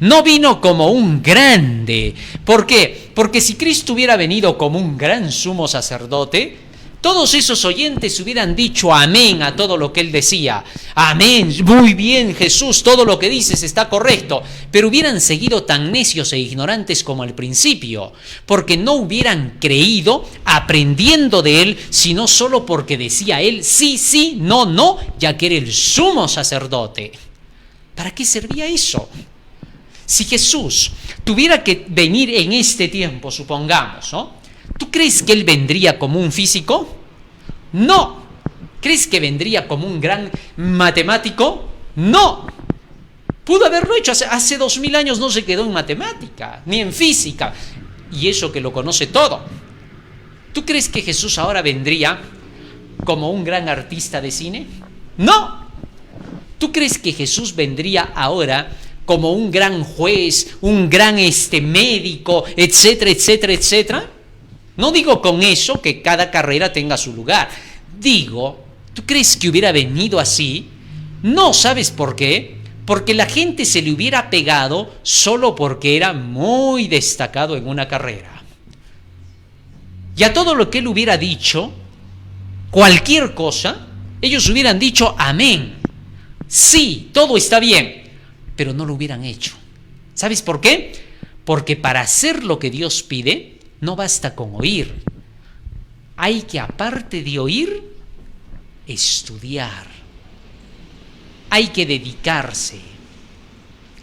No vino como un grande. ¿Por qué? Porque si Cristo hubiera venido como un gran sumo sacerdote, todos esos oyentes hubieran dicho amén a todo lo que él decía. Amén, muy bien, Jesús, todo lo que dices está correcto. Pero hubieran seguido tan necios e ignorantes como al principio, porque no hubieran creído aprendiendo de él, sino solo porque decía él sí, sí, no, no, ya que era el sumo sacerdote. ¿Para qué servía eso? Si Jesús tuviera que venir en este tiempo, supongamos, ¿no? ¿Tú crees que él vendría como un físico? No. ¿Crees que vendría como un gran matemático? No. Pudo haberlo hecho. Hace 2000 años no se quedó en matemática, ni en física. Y eso que lo conoce todo. ¿Tú crees que Jesús ahora vendría como un gran artista de cine? No. ¿Tú crees que Jesús vendría ahora como un gran juez, un gran médico, etcétera, etcétera, etcétera? No digo con eso que cada carrera tenga su lugar. Digo, ¿tú crees que hubiera venido así? No, ¿sabes por qué? Porque la gente se le hubiera pegado solo porque era muy destacado en una carrera. Y a todo lo que él hubiera dicho, cualquier cosa, ellos hubieran dicho amén. Sí, todo está bien, pero no lo hubieran hecho. ¿Sabes por qué? Porque para hacer lo que Dios pide, no basta con oír. Hay que, aparte de oír, estudiar. Hay que dedicarse.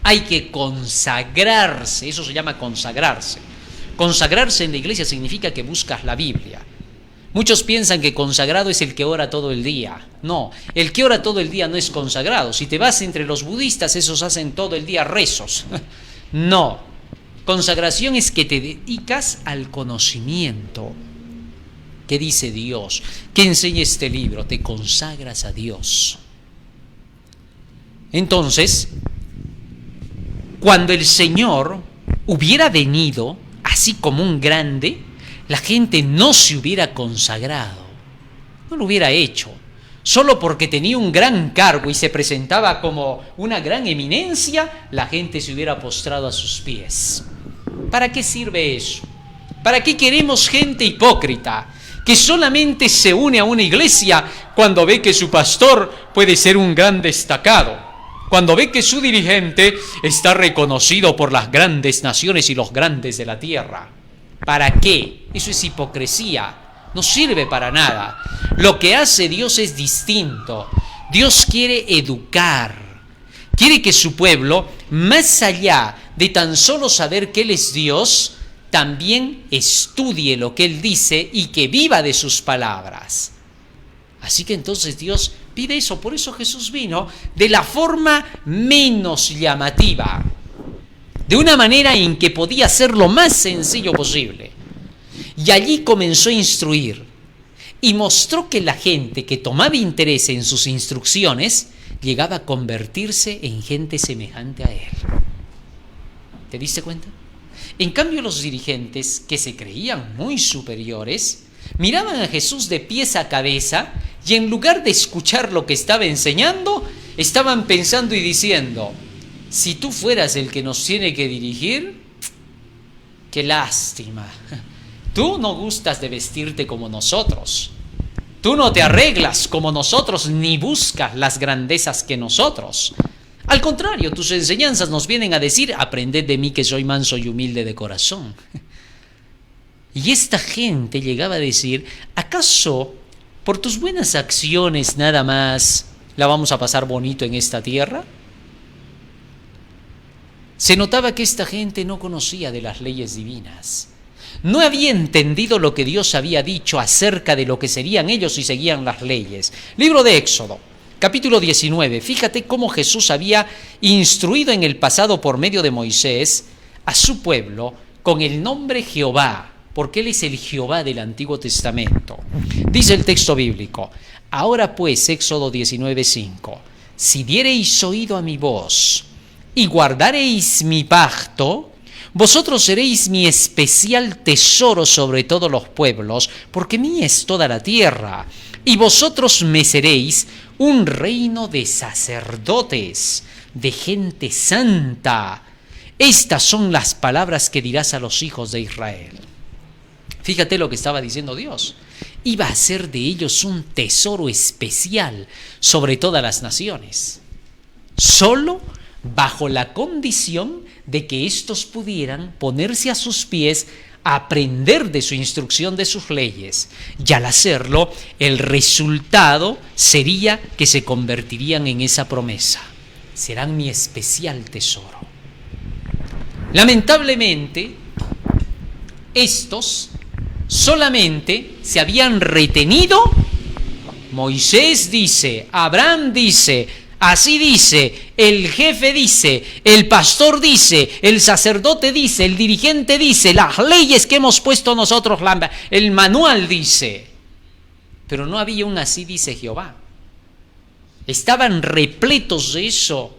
Hay que consagrarse. Eso se llama consagrarse. Consagrarse en la iglesia significa que buscas la Biblia. Muchos piensan que consagrado es el que ora todo el día. No, el que ora todo el día no es consagrado. Si te vas entre los budistas, esos hacen todo el día rezos. No. Consagración es que te dedicas al conocimiento. ¿Qué dice Dios? ¿Qué enseña este libro? Te consagras a Dios. Entonces, cuando el Señor hubiera venido así como un grande, la gente no se hubiera consagrado, no lo hubiera hecho. Solo porque tenía un gran cargo y se presentaba como una gran eminencia, la gente se hubiera postrado a sus pies. ¿Para qué sirve eso? ¿Para qué queremos gente hipócrita que solamente se une a una iglesia cuando ve que su pastor puede ser un gran destacado? Cuando ve que su dirigente está reconocido por las grandes naciones y los grandes de la tierra. ¿Para qué? Eso es hipocresía. No sirve para nada. Lo que hace Dios es distinto. Dios quiere educar. Quiere que su pueblo, más allá de tan solo saber que Él es Dios, también estudie lo que Él dice y que viva de sus palabras. Así que entonces Dios pide eso. Por eso Jesús vino de la forma menos llamativa, de una manera en que podía ser lo más sencillo posible. Y allí comenzó a instruir y mostró que la gente que tomaba interés en sus instrucciones llegaba a convertirse en gente semejante a Él. ¿Te diste cuenta? En cambio, los dirigentes, que se creían muy superiores, miraban a Jesús de pies a cabeza y en lugar de escuchar lo que estaba enseñando, estaban pensando y diciendo: si tú fueras el que nos tiene que dirigir, qué lástima. Tú no gustas de vestirte como nosotros. Tú no te arreglas como nosotros ni buscas las grandezas que nosotros. Al contrario, tus enseñanzas nos vienen a decir: aprended de mí que soy manso y humilde de corazón. Y esta gente llegaba a decir: ¿acaso por tus buenas acciones nada más la vamos a pasar bonito en esta tierra? Se notaba que esta gente no conocía de las leyes divinas. No había entendido lo que Dios había dicho acerca de lo que serían ellos si seguían las leyes. Libro de Éxodo, capítulo 19. Fíjate cómo Jesús había instruido en el pasado por medio de Moisés a su pueblo con el nombre Jehová, porque Él es el Jehová del Antiguo Testamento. Dice el texto bíblico: ahora pues, Éxodo 19:5, si diereis oído a mi voz y guardareis mi pacto, vosotros seréis mi especial tesoro sobre todos los pueblos, porque mía es toda la tierra, y vosotros me seréis un reino de sacerdotes, de gente santa. Estas son las palabras que dirás a los hijos de Israel. Fíjate lo que estaba diciendo Dios. Iba a ser de ellos un tesoro especial sobre todas las naciones. Solo bajo la condición de que éstos pudieran ponerse a sus pies, aprender de su instrucción, de sus leyes. Y al hacerlo, el resultado sería que se convertirían en esa promesa. Serán mi especial tesoro. Lamentablemente, estos solamente se habían retenido. Moisés dice, Abraham dice, así dice, el jefe dice, el pastor dice, el sacerdote dice, el dirigente dice, las leyes que hemos puesto nosotros, el manual dice. Pero no había un así dice Jehová. Estaban repletos de eso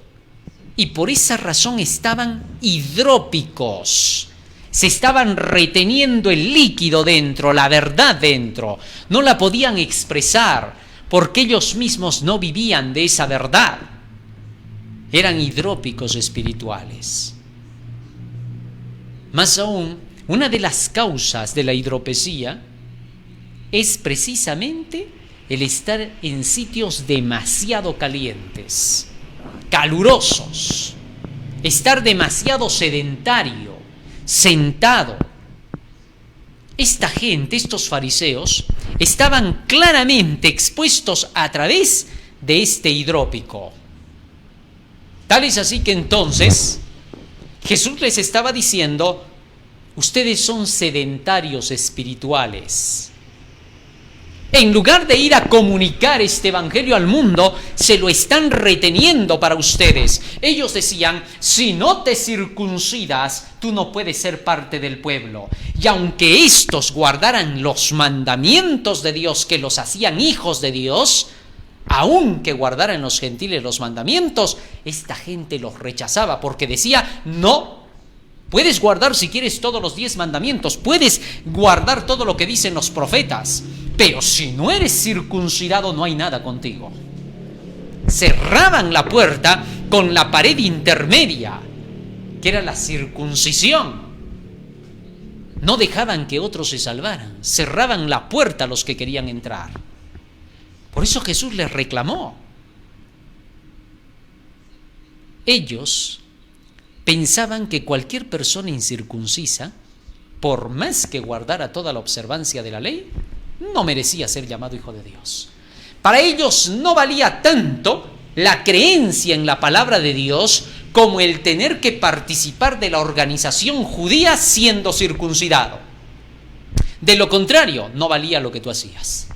y por esa razón estaban hidrópicos. Se estaban reteniendo el líquido dentro, la verdad dentro. No la podían expresar porque ellos mismos no vivían de esa verdad. Eran hidrópicos espirituales. Más aún, una de las causas de la hidropesía es precisamente el estar en sitios demasiado calientes, calurosos, estar demasiado sedentario, sentado. Esta gente, estos fariseos, estaban claramente expuestos a través de este hidrópico. Tal es así que entonces Jesús les estaba diciendo: ustedes son sedentarios espirituales. En lugar de ir a comunicar este evangelio al mundo, se lo están reteniendo para ustedes. Ellos decían: si no te circuncidas, tú no puedes ser parte del pueblo. Y aunque estos guardaran los mandamientos de Dios que los hacían hijos de Dios, aunque guardaran los gentiles los mandamientos, esta gente los rechazaba porque decía: no, puedes guardar si quieres todos los 10 mandamientos, puedes guardar todo lo que dicen los profetas, pero si no eres circuncidado no hay nada contigo. Cerraban la puerta con la pared intermedia, que era la circuncisión. No dejaban que otros se salvaran, cerraban la puerta a los que querían entrar. Por eso Jesús les reclamó. Ellos pensaban que cualquier persona incircuncisa, por más que guardara toda la observancia de la ley, no merecía ser llamado hijo de Dios. Para ellos no valía tanto la creencia en la palabra de Dios como el tener que participar de la organización judía siendo circuncidado. De lo contrario, no valía lo que tú hacías.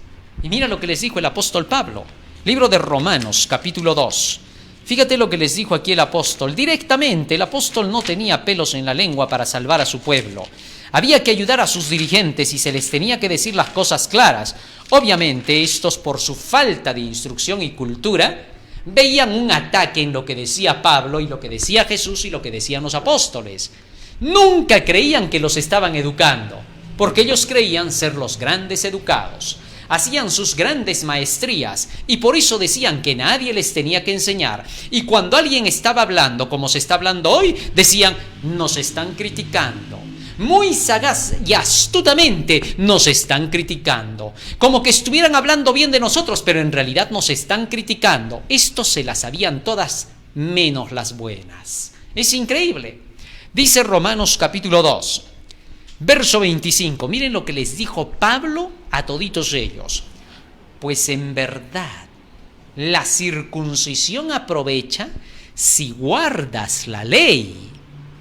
Y mira lo que les dijo el apóstol Pablo, libro de Romanos, capítulo 2. Fíjate lo que les dijo aquí el apóstol. Directamente, el apóstol no tenía pelos en la lengua para salvar a su pueblo. Había que ayudar a sus dirigentes y se les tenía que decir las cosas claras. Obviamente, estos, por su falta de instrucción y cultura, veían un ataque en lo que decía Pablo y lo que decía Jesús y lo que decían los apóstoles. Nunca creían que los estaban educando, porque ellos creían ser los grandes educados. Hacían sus grandes maestrías y por eso decían que nadie les tenía que enseñar. Y cuando alguien estaba hablando como se está hablando hoy, decían, nos están criticando. Muy sagaz y astutamente nos están criticando. Como que estuvieran hablando bien de nosotros, pero en realidad nos están criticando. Esto se las sabían todas, menos las buenas. Es increíble. Dice Romanos capítulo 2. Verso 25, miren lo que les dijo Pablo a toditos ellos. Pues en verdad, la circuncisión aprovecha si guardas la ley.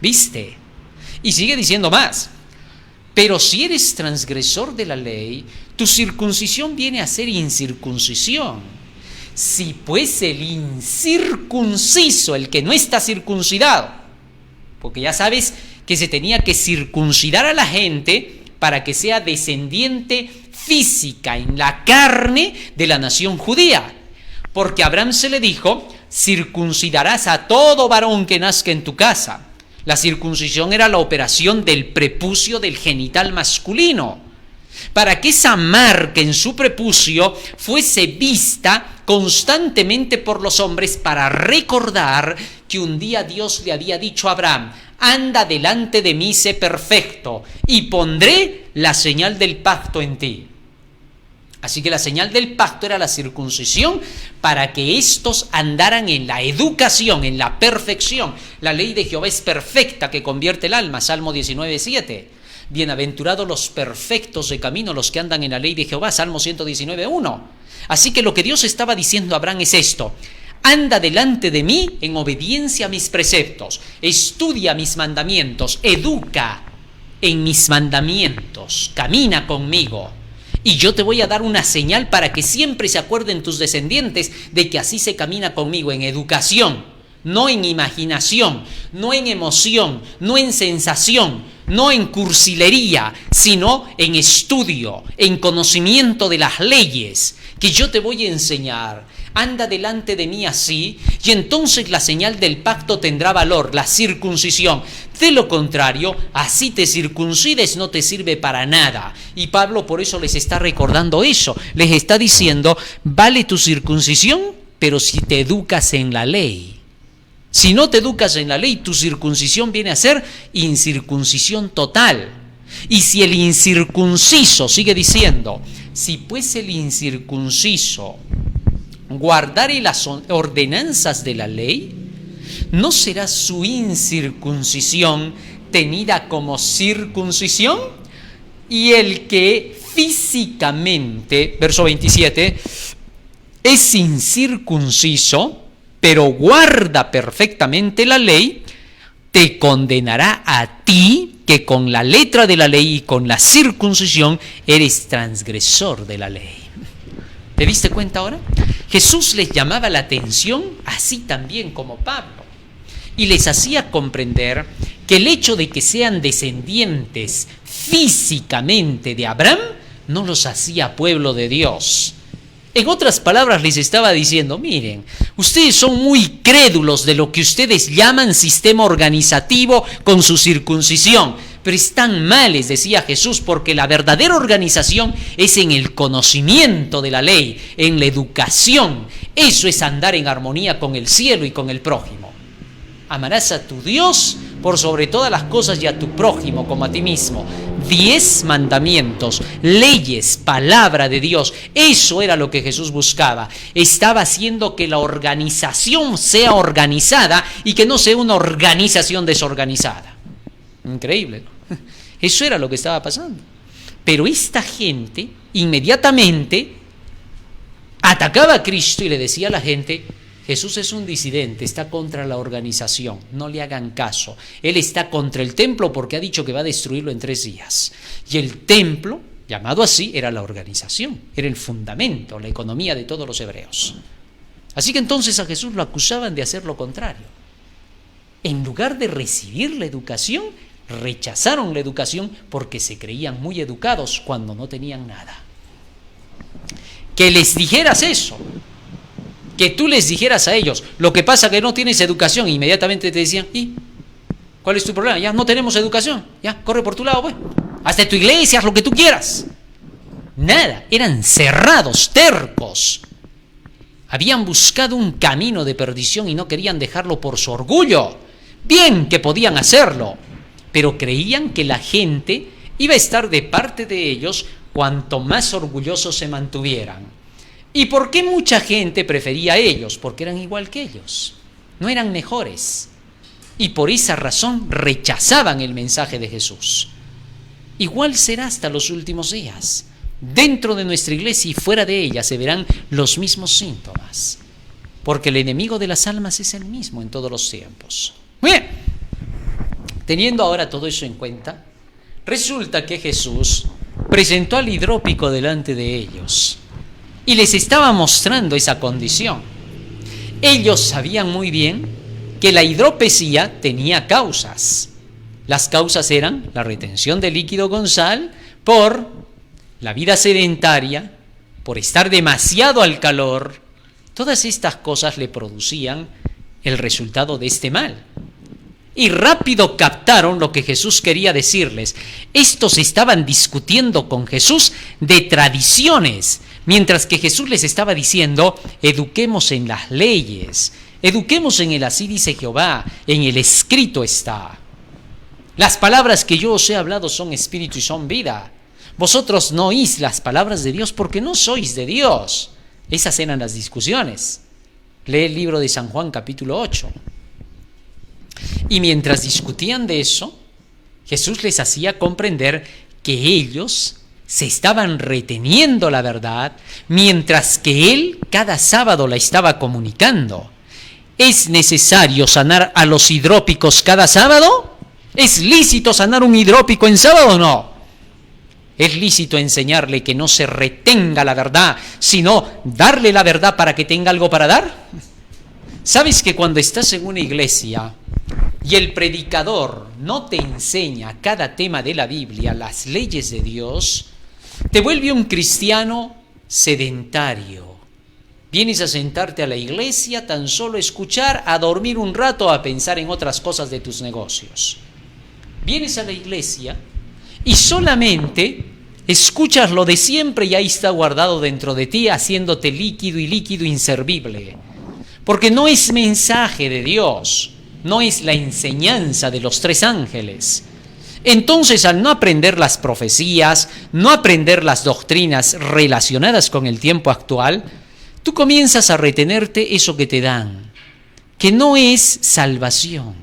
¿Viste? Y sigue diciendo más. Pero si eres transgresor de la ley, tu circuncisión viene a ser incircuncisión. Si pues el incircunciso, el que no está circuncidado, porque ya sabes que se tenía que circuncidar a la gente para que sea descendiente física en la carne de la nación judía. Porque a Abraham se le dijo, circuncidarás a todo varón que nazca en tu casa. La circuncisión era la operación del prepucio del genital masculino, para que esa marca en su prepucio fuese vista constantemente por los hombres para recordar que un día Dios le había dicho a Abraham, anda delante de mí, sé perfecto, y pondré la señal del pacto en ti. Así que la señal del pacto era la circuncisión para que éstos andaran en la educación, en la perfección. La ley de Jehová es perfecta que convierte el alma, Salmo 19:7. Bienaventurados los perfectos de camino, los que andan en la ley de Jehová, Salmo 119:1. Así que lo que Dios estaba diciendo a Abraham es esto: anda delante de mí en obediencia a mis preceptos, estudia mis mandamientos, educa en mis mandamientos, camina conmigo. Y yo te voy a dar una señal para que siempre se acuerden tus descendientes de que así se camina conmigo, en educación, no en imaginación, no en emoción, no en sensación, no en cursilería, sino en estudio, en conocimiento de las leyes que yo te voy a enseñar. Anda delante de mí así, y entonces la señal del pacto tendrá valor, la circuncisión. De lo contrario, así te circuncides no te sirve para nada. Y Pablo por eso les está recordando eso. Les está diciendo, vale tu circuncisión, pero si te educas en la ley. Si no te educas en la ley, tu circuncisión viene a ser incircuncisión total. Y si el incircunciso, sigue diciendo, si pues el incircunciso guardare las ordenanzas de la ley, ¿no será su incircuncisión tenida como circuncisión? Y el que físicamente, verso 27, es incircunciso, pero guarda perfectamente la ley, te condenará a ti, que con la letra de la ley y con la circuncisión eres transgresor de la ley. ¿Te diste cuenta ahora? Jesús les llamaba la atención, así también como Pablo, y les hacía comprender que el hecho de que sean descendientes físicamente de Abraham no los hacía pueblo de Dios. En otras palabras, les estaba diciendo, miren, ustedes son muy crédulos de lo que ustedes llaman sistema organizativo con su circuncisión, pero están males, decía Jesús, porque la verdadera organización es en el conocimiento de la ley, en la educación. Eso es andar en armonía con el cielo y con el prójimo. Amarás a tu Dios por sobre todas las cosas y a tu prójimo como a ti mismo. 10 mandamientos, leyes, palabra de Dios. Eso era lo que Jesús buscaba. Estaba haciendo que la organización sea organizada y que no sea una organización desorganizada. Increíble, ¿no? Eso era lo que estaba pasando. Pero esta gente inmediatamente atacaba a Cristo y le decía a la gente, Jesús es un disidente, está contra la organización, no le hagan caso. Él está contra el templo porque ha dicho que va a destruirlo en 3 días. Y el templo, llamado así, era la organización, era el fundamento, la economía de todos los hebreos. Así que entonces a Jesús lo acusaban de hacer lo contrario. En lugar de recibir la educación, rechazaron la educación porque se creían muy educados cuando no tenían nada. Que les dijeras eso, que tú les dijeras a ellos, lo que pasa que no tienes educación, inmediatamente te decían, ¿y cuál es tu problema? Ya no tenemos educación, ya, corre por tu lado, pues. Hazte tu iglesia, haz lo que tú quieras. Nada, eran cerrados, tercos. Habían buscado un camino de perdición y no querían dejarlo por su orgullo. Bien que podían hacerlo, pero creían que la gente iba a estar de parte de ellos cuanto más orgullosos se mantuvieran. ¿Y por qué mucha gente prefería a ellos? Porque eran igual que ellos, no eran mejores. Y por esa razón rechazaban el mensaje de Jesús. Igual será hasta los últimos días. Dentro de nuestra iglesia y fuera de ella se verán los mismos síntomas, porque el enemigo de las almas es el mismo en todos los tiempos. Muy bien, teniendo ahora todo eso en cuenta, resulta que Jesús presentó al hidrópico delante de ellos y les estaba mostrando esa condición. Ellos sabían muy bien que la hidropesía tenía causas. Las causas eran la retención de líquido con sal por la vida sedentaria, por estar demasiado al calor. Todas estas cosas le producían el resultado de este mal. Y rápido captaron lo que Jesús quería decirles. Estos estaban discutiendo con Jesús de tradiciones, mientras que Jesús les estaba diciendo, eduquemos en las leyes, eduquemos en el así dice Jehová, en el escrito está. Las palabras que yo os he hablado son espíritu y son vida. Vosotros no oís las palabras de Dios porque no sois de Dios. Esas eran las discusiones. Lee el libro de San Juan capítulo 8. Y mientras discutían de eso, Jesús les hacía comprender que ellos se estaban reteniendo la verdad, mientras que Él cada sábado la estaba comunicando. ¿Es necesario sanar a los hidrópicos cada sábado? ¿Es lícito sanar un hidrópico en sábado o no? ¿Es lícito enseñarle que no se retenga la verdad, sino darle la verdad para que tenga algo para dar? ¿Sabes que cuando estás en una iglesia y el predicador no te enseña cada tema de la Biblia, las leyes de Dios, te vuelve un cristiano sedentario? Vienes a sentarte a la iglesia, tan solo a escuchar, a dormir un rato, a pensar en otras cosas de tus negocios. Vienes a la iglesia y solamente escuchas lo de siempre y ahí está guardado dentro de ti, haciéndote líquido y líquido inservible. Porque no es mensaje de Dios, no es la enseñanza de los 3 ángeles. Entonces, al no aprender las profecías, no aprender las doctrinas relacionadas con el tiempo actual, tú comienzas a retenerte eso que te dan, que no es salvación.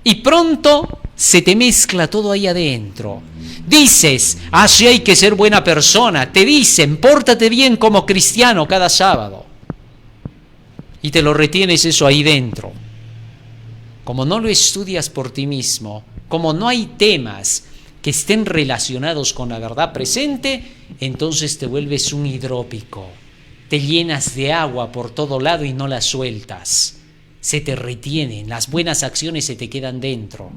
Y pronto se te mezcla todo ahí adentro. Dices, así hay que ser buena persona. Te dicen, pórtate bien como cristiano cada sábado. Y te lo retienes eso ahí dentro. Como no lo estudias por ti mismo, como no hay temas que estén relacionados con la verdad presente, entonces te vuelves un hidrópico. Te llenas de agua por todo lado y no la sueltas. Se te retienen, las buenas acciones se te quedan dentro.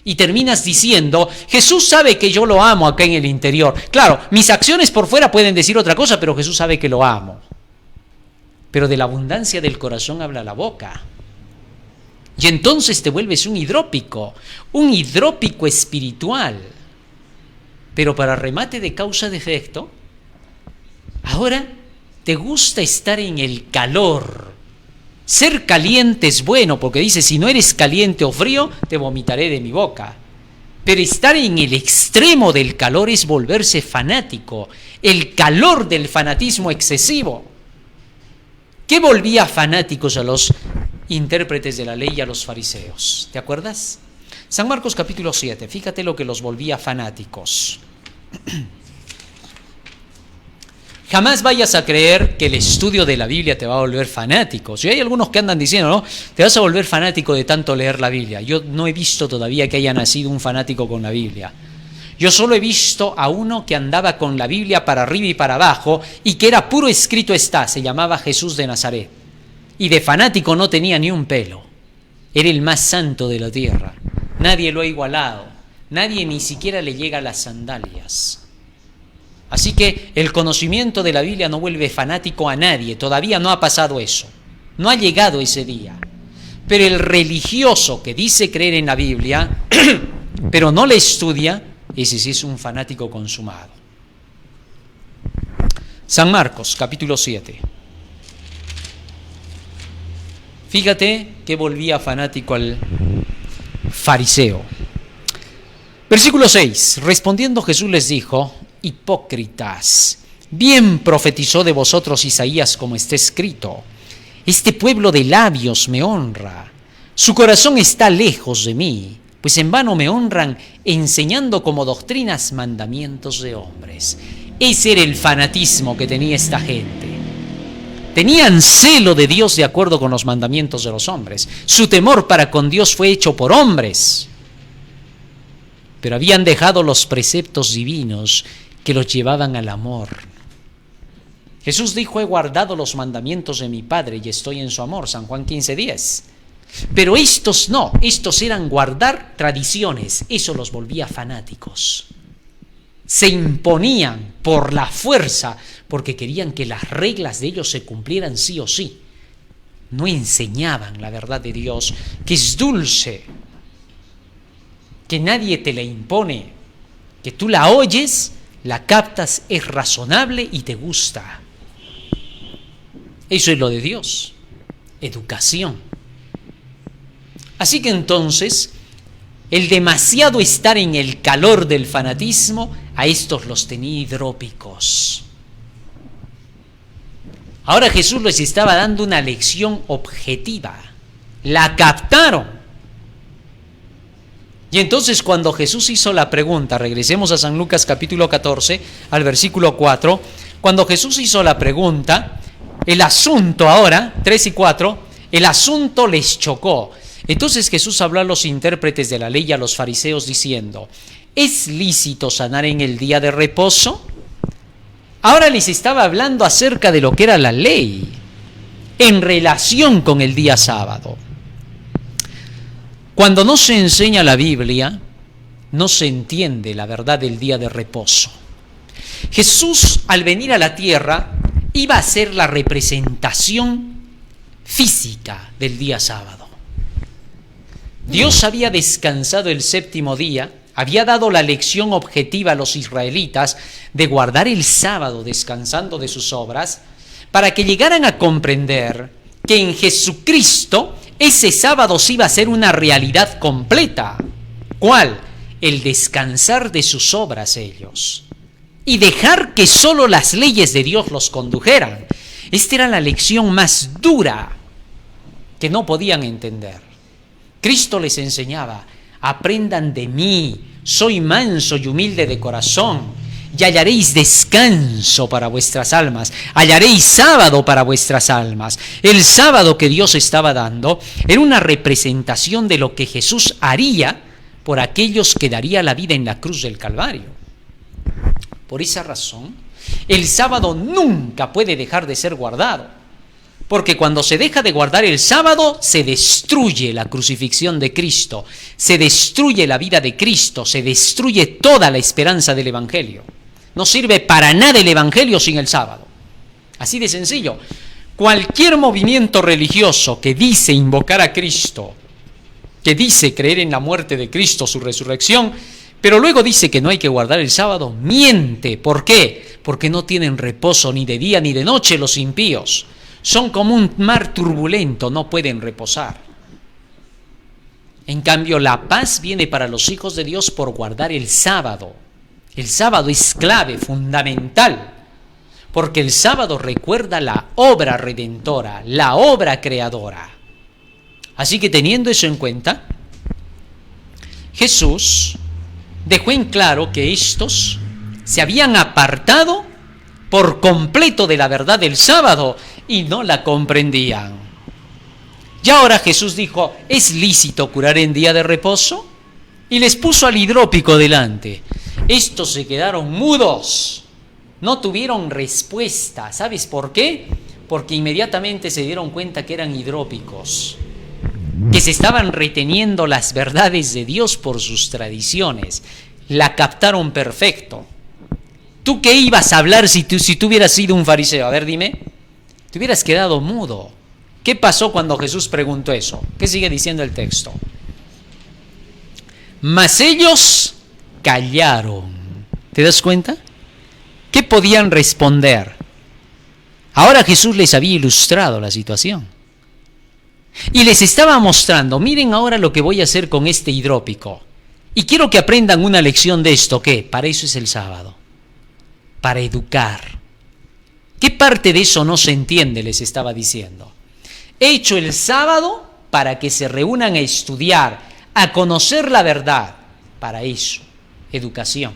Y terminas diciendo, Jesús sabe que yo lo amo acá en el interior. Claro, mis acciones por fuera pueden decir otra cosa, pero Jesús sabe que lo amo. Pero de la abundancia del corazón habla la boca. Y entonces te vuelves un hidrópico espiritual. Pero para remate de causa de efecto, ahora te gusta estar en el calor. Ser caliente es bueno, porque dice, si no eres caliente o frío, te vomitaré de mi boca. Pero estar en el extremo del calor es volverse fanático, el calor del fanatismo excesivo. ¿Qué volvía fanáticos a los intérpretes de la ley y a los fariseos? ¿Te acuerdas? San Marcos capítulo 7, fíjate lo que los volvía fanáticos. Jamás vayas a creer que el estudio de la Biblia te va a volver fanático. Si hay algunos que andan diciendo, ¿no? Te vas a volver fanático de tanto leer la Biblia. Yo no he visto todavía que haya nacido un fanático con la Biblia. Yo solo he visto a uno que andaba con la Biblia para arriba y para abajo y que era puro escrito está. Se llamaba Jesús de Nazaret. Y de fanático no tenía ni un pelo. Era el más santo de la tierra. Nadie lo ha igualado. Nadie ni siquiera le llega a las sandalias. Así que el conocimiento de la Biblia no vuelve fanático a nadie. Todavía no ha pasado eso. No ha llegado ese día. Pero el religioso que dice creer en la Biblia, pero no la estudia, ese sí es un fanático consumado. San Marcos, capítulo 7. Fíjate que volvía fanático al fariseo. Versículo 6. Respondiendo Jesús les dijo: hipócritas, bien profetizó de vosotros Isaías como está escrito: este pueblo de labios me honra, su corazón está lejos de mí, pues en vano me honran enseñando como doctrinas mandamientos de hombres. Ese era el fanatismo que tenía esta gente. Tenían celo de Dios de acuerdo con los mandamientos de los hombres. Su temor para con Dios fue hecho por hombres, pero habían dejado los preceptos divinos que los llevaban al amor. Jesús dijo: he guardado los mandamientos de mi Padre y estoy en su amor, San Juan 15:10. Pero estos no, estos eran guardar tradiciones, eso los volvía fanáticos. Se imponían por la fuerza porque querían que las reglas de ellos se cumplieran sí o sí. No enseñaban la verdad de Dios, que es dulce, que nadie te la impone, que tú la oyes, la captas, es razonable y te gusta. Eso es lo de Dios, educación. Así que entonces, el demasiado estar en el calor del fanatismo, a estos los tenía hidrópicos. Ahora Jesús les estaba dando una lección objetiva. La captaron. Y entonces cuando Jesús hizo la pregunta, regresemos a San Lucas capítulo 14, al versículo 4, cuando Jesús hizo la pregunta, el asunto ahora, 3 y 4, el asunto les chocó. Entonces Jesús habló a los intérpretes de la ley y a los fariseos diciendo: ¿es lícito sanar en el día de reposo? Ahora les estaba hablando acerca de lo que era la ley en relación con el día sábado. Cuando no se enseña la Biblia, no se entiende la verdad del día de reposo. Jesús, al venir a la tierra, iba a ser la representación física del día sábado. Dios había descansado el séptimo día, había dado la lección objetiva a los israelitas de guardar el sábado descansando de sus obras, para que llegaran a comprender que en Jesucristo ese sábado sí iba a ser una realidad completa. ¿Cuál? El descansar de sus obras ellos y dejar que solo las leyes de Dios los condujeran. Esta era la lección más dura que no podían entender. Cristo les enseñaba: aprendan de mí, soy manso y humilde de corazón, y hallaréis descanso para vuestras almas, hallaréis sábado para vuestras almas. El sábado que Dios estaba dando era una representación de lo que Jesús haría por aquellos que daría la vida en la cruz del Calvario. Por esa razón, el sábado nunca puede dejar de ser guardado. Porque cuando se deja de guardar el sábado, se destruye la crucifixión de Cristo, se destruye la vida de Cristo, se destruye toda la esperanza del Evangelio. No sirve para nada el Evangelio sin el sábado. Así de sencillo. Cualquier movimiento religioso que dice invocar a Cristo, que dice creer en la muerte de Cristo, su resurrección, pero luego dice que no hay que guardar el sábado, miente. ¿Por qué? Porque no tienen reposo ni de día ni de noche los impíos. Son como un mar turbulento, no pueden reposar. En cambio, la paz viene para los hijos de Dios por guardar el sábado. El sábado es clave, fundamental, porque el sábado recuerda la obra redentora, la obra creadora. Así que teniendo eso en cuenta, Jesús dejó en claro que estos se habían apartado por completo de la verdad del sábado y no la comprendían. Y ahora Jesús dijo, ¿es lícito curar en día de reposo? Y les puso al hidrópico delante. Estos se quedaron mudos, no tuvieron respuesta. ¿Sabes por qué? Porque inmediatamente se dieron cuenta que eran hidrópicos, que se estaban reteniendo las verdades de Dios por sus tradiciones. La captaron perfecto. ¿Tú qué ibas a hablar si tú hubieras sido un fariseo? A ver, dime. Te hubieras quedado mudo. ¿Qué pasó cuando Jesús preguntó eso? ¿Qué sigue diciendo el texto? Mas ellos callaron. ¿Te das cuenta? ¿Qué podían responder? Ahora Jesús les había ilustrado la situación. Y les estaba mostrando, miren ahora lo que voy a hacer con este hidrópico. Y quiero que aprendan una lección de esto, ¿qué? Para eso es el sábado. Para educar. ¿Qué parte de eso no se entiende? Les estaba diciendo. He hecho el sábado para que se reúnan a estudiar, a conocer la verdad. Para eso, educación.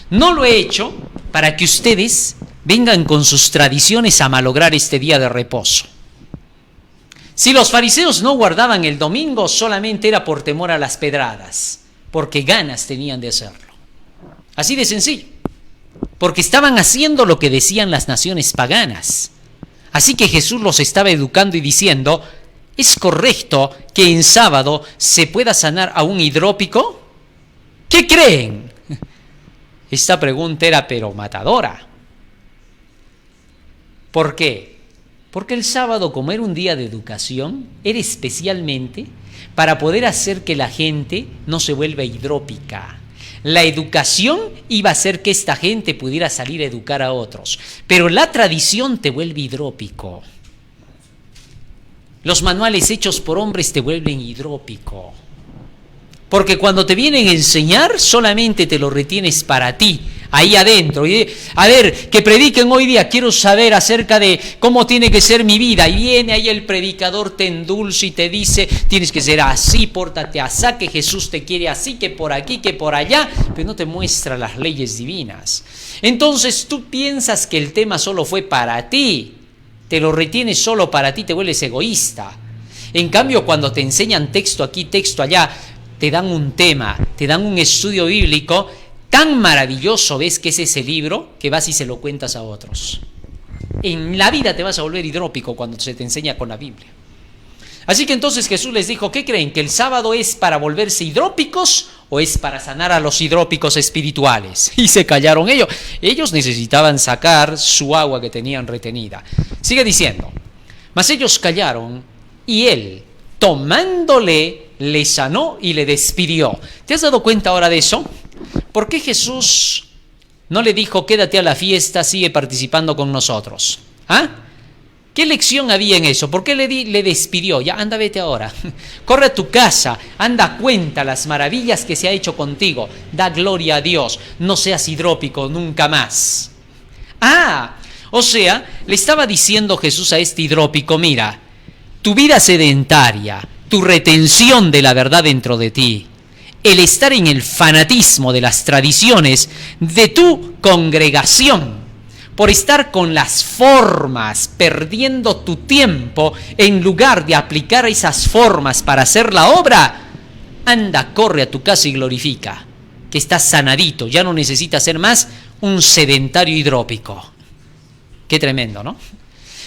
No lo he hecho para que ustedes vengan con sus tradiciones a malograr este día de reposo. Si los fariseos no guardaban el domingo, solamente era por temor a las pedradas, porque ganas tenían de hacerlo. Así de sencillo. Porque estaban haciendo lo que decían las naciones paganas. Así que Jesús los estaba educando y diciendo, ¿es correcto que en sábado se pueda sanar a un hidrópico? ¿Qué creen? Esta pregunta era pero matadora. ¿Por qué? Porque el sábado, como era un día de educación, era especialmente para poder hacer que la gente no se vuelva hidrópica. La educación iba a hacer que esta gente pudiera salir a educar a otros, pero la tradición te vuelve hidrópico. Los manuales hechos por hombres te vuelven hidrópico. Porque cuando te vienen a enseñar, solamente te lo retienes para ti, ahí adentro. Y, a ver, que prediquen hoy día, quiero saber acerca de cómo tiene que ser mi vida. Y viene ahí el predicador, te endulza y te dice, tienes que ser así, pórtate así, que Jesús te quiere así, que por aquí, que por allá, pero no te muestra las leyes divinas. Entonces tú piensas que el tema solo fue para ti, te lo retienes solo para ti, te vuelves egoísta. En cambio, cuando te enseñan texto aquí, texto allá, te dan un tema, te dan un estudio bíblico, tan maravilloso ves que es ese libro que vas y se lo cuentas a otros. En la vida te vas a volver hidrópico cuando se te enseña con la Biblia. Así que entonces Jesús les dijo, ¿qué creen? ¿Que el sábado es para volverse hidrópicos o es para sanar a los hidrópicos espirituales? Y se callaron ellos. Ellos necesitaban sacar su agua que tenían retenida. Sigue diciendo, mas ellos callaron y él, tomándole, le sanó y le despidió. ¿Te has dado cuenta ahora de eso? ¿Por qué Jesús no le dijo, quédate a la fiesta, sigue participando con nosotros? ¿Ah? ¿Qué lección había en eso? ¿Por qué le despidió? Ya, anda, vete ahora. Corre a tu casa, anda, cuenta las maravillas que se ha hecho contigo. Da gloria a Dios, no seas hidrópico nunca más. O sea, le estaba diciendo Jesús a este hidrópico, mira, tu vida sedentaria, tu retención de la verdad dentro de ti, el estar en el fanatismo de las tradiciones de tu congregación, por estar con las formas, perdiendo tu tiempo en lugar de aplicar esas formas para hacer la obra, anda, corre a tu casa y glorifica, que estás sanadito, ya no necesitas ser más un sedentario hidrópico. Qué tremendo, ¿no?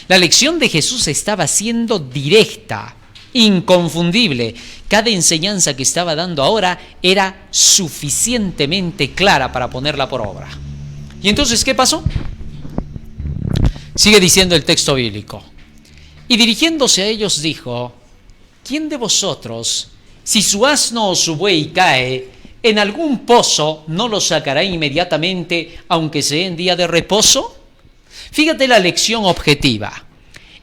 La lección de Jesús estaba siendo directa, inconfundible. Cada enseñanza que estaba dando ahora era suficientemente clara para ponerla por obra. ¿Y entonces qué pasó? Sigue diciendo el texto bíblico. Y dirigiéndose a ellos dijo, ¿quién de vosotros, si su asno o su buey cae en algún pozo, no lo sacará inmediatamente, aunque sea en día de reposo? Fíjate la lección objetiva.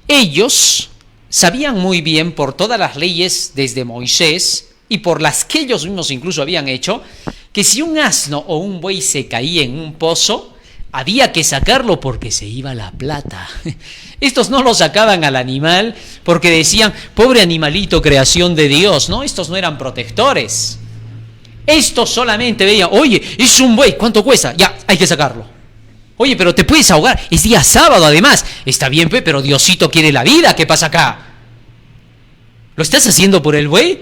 Ellos sabían muy bien por todas las leyes desde Moisés y por las que ellos mismos incluso habían hecho, que si un asno o un buey se caía en un pozo, había que sacarlo porque se iba la plata. Estos no lo sacaban al animal porque decían, pobre animalito, creación de Dios. No, estos no eran protectores. Estos solamente veían, oye, es un buey, ¿cuánto cuesta? Ya, hay que sacarlo. Oye, pero te puedes ahogar. Es día sábado además. Está bien, pero Diosito quiere la vida. ¿Qué pasa acá? ¿Lo estás haciendo por el buey?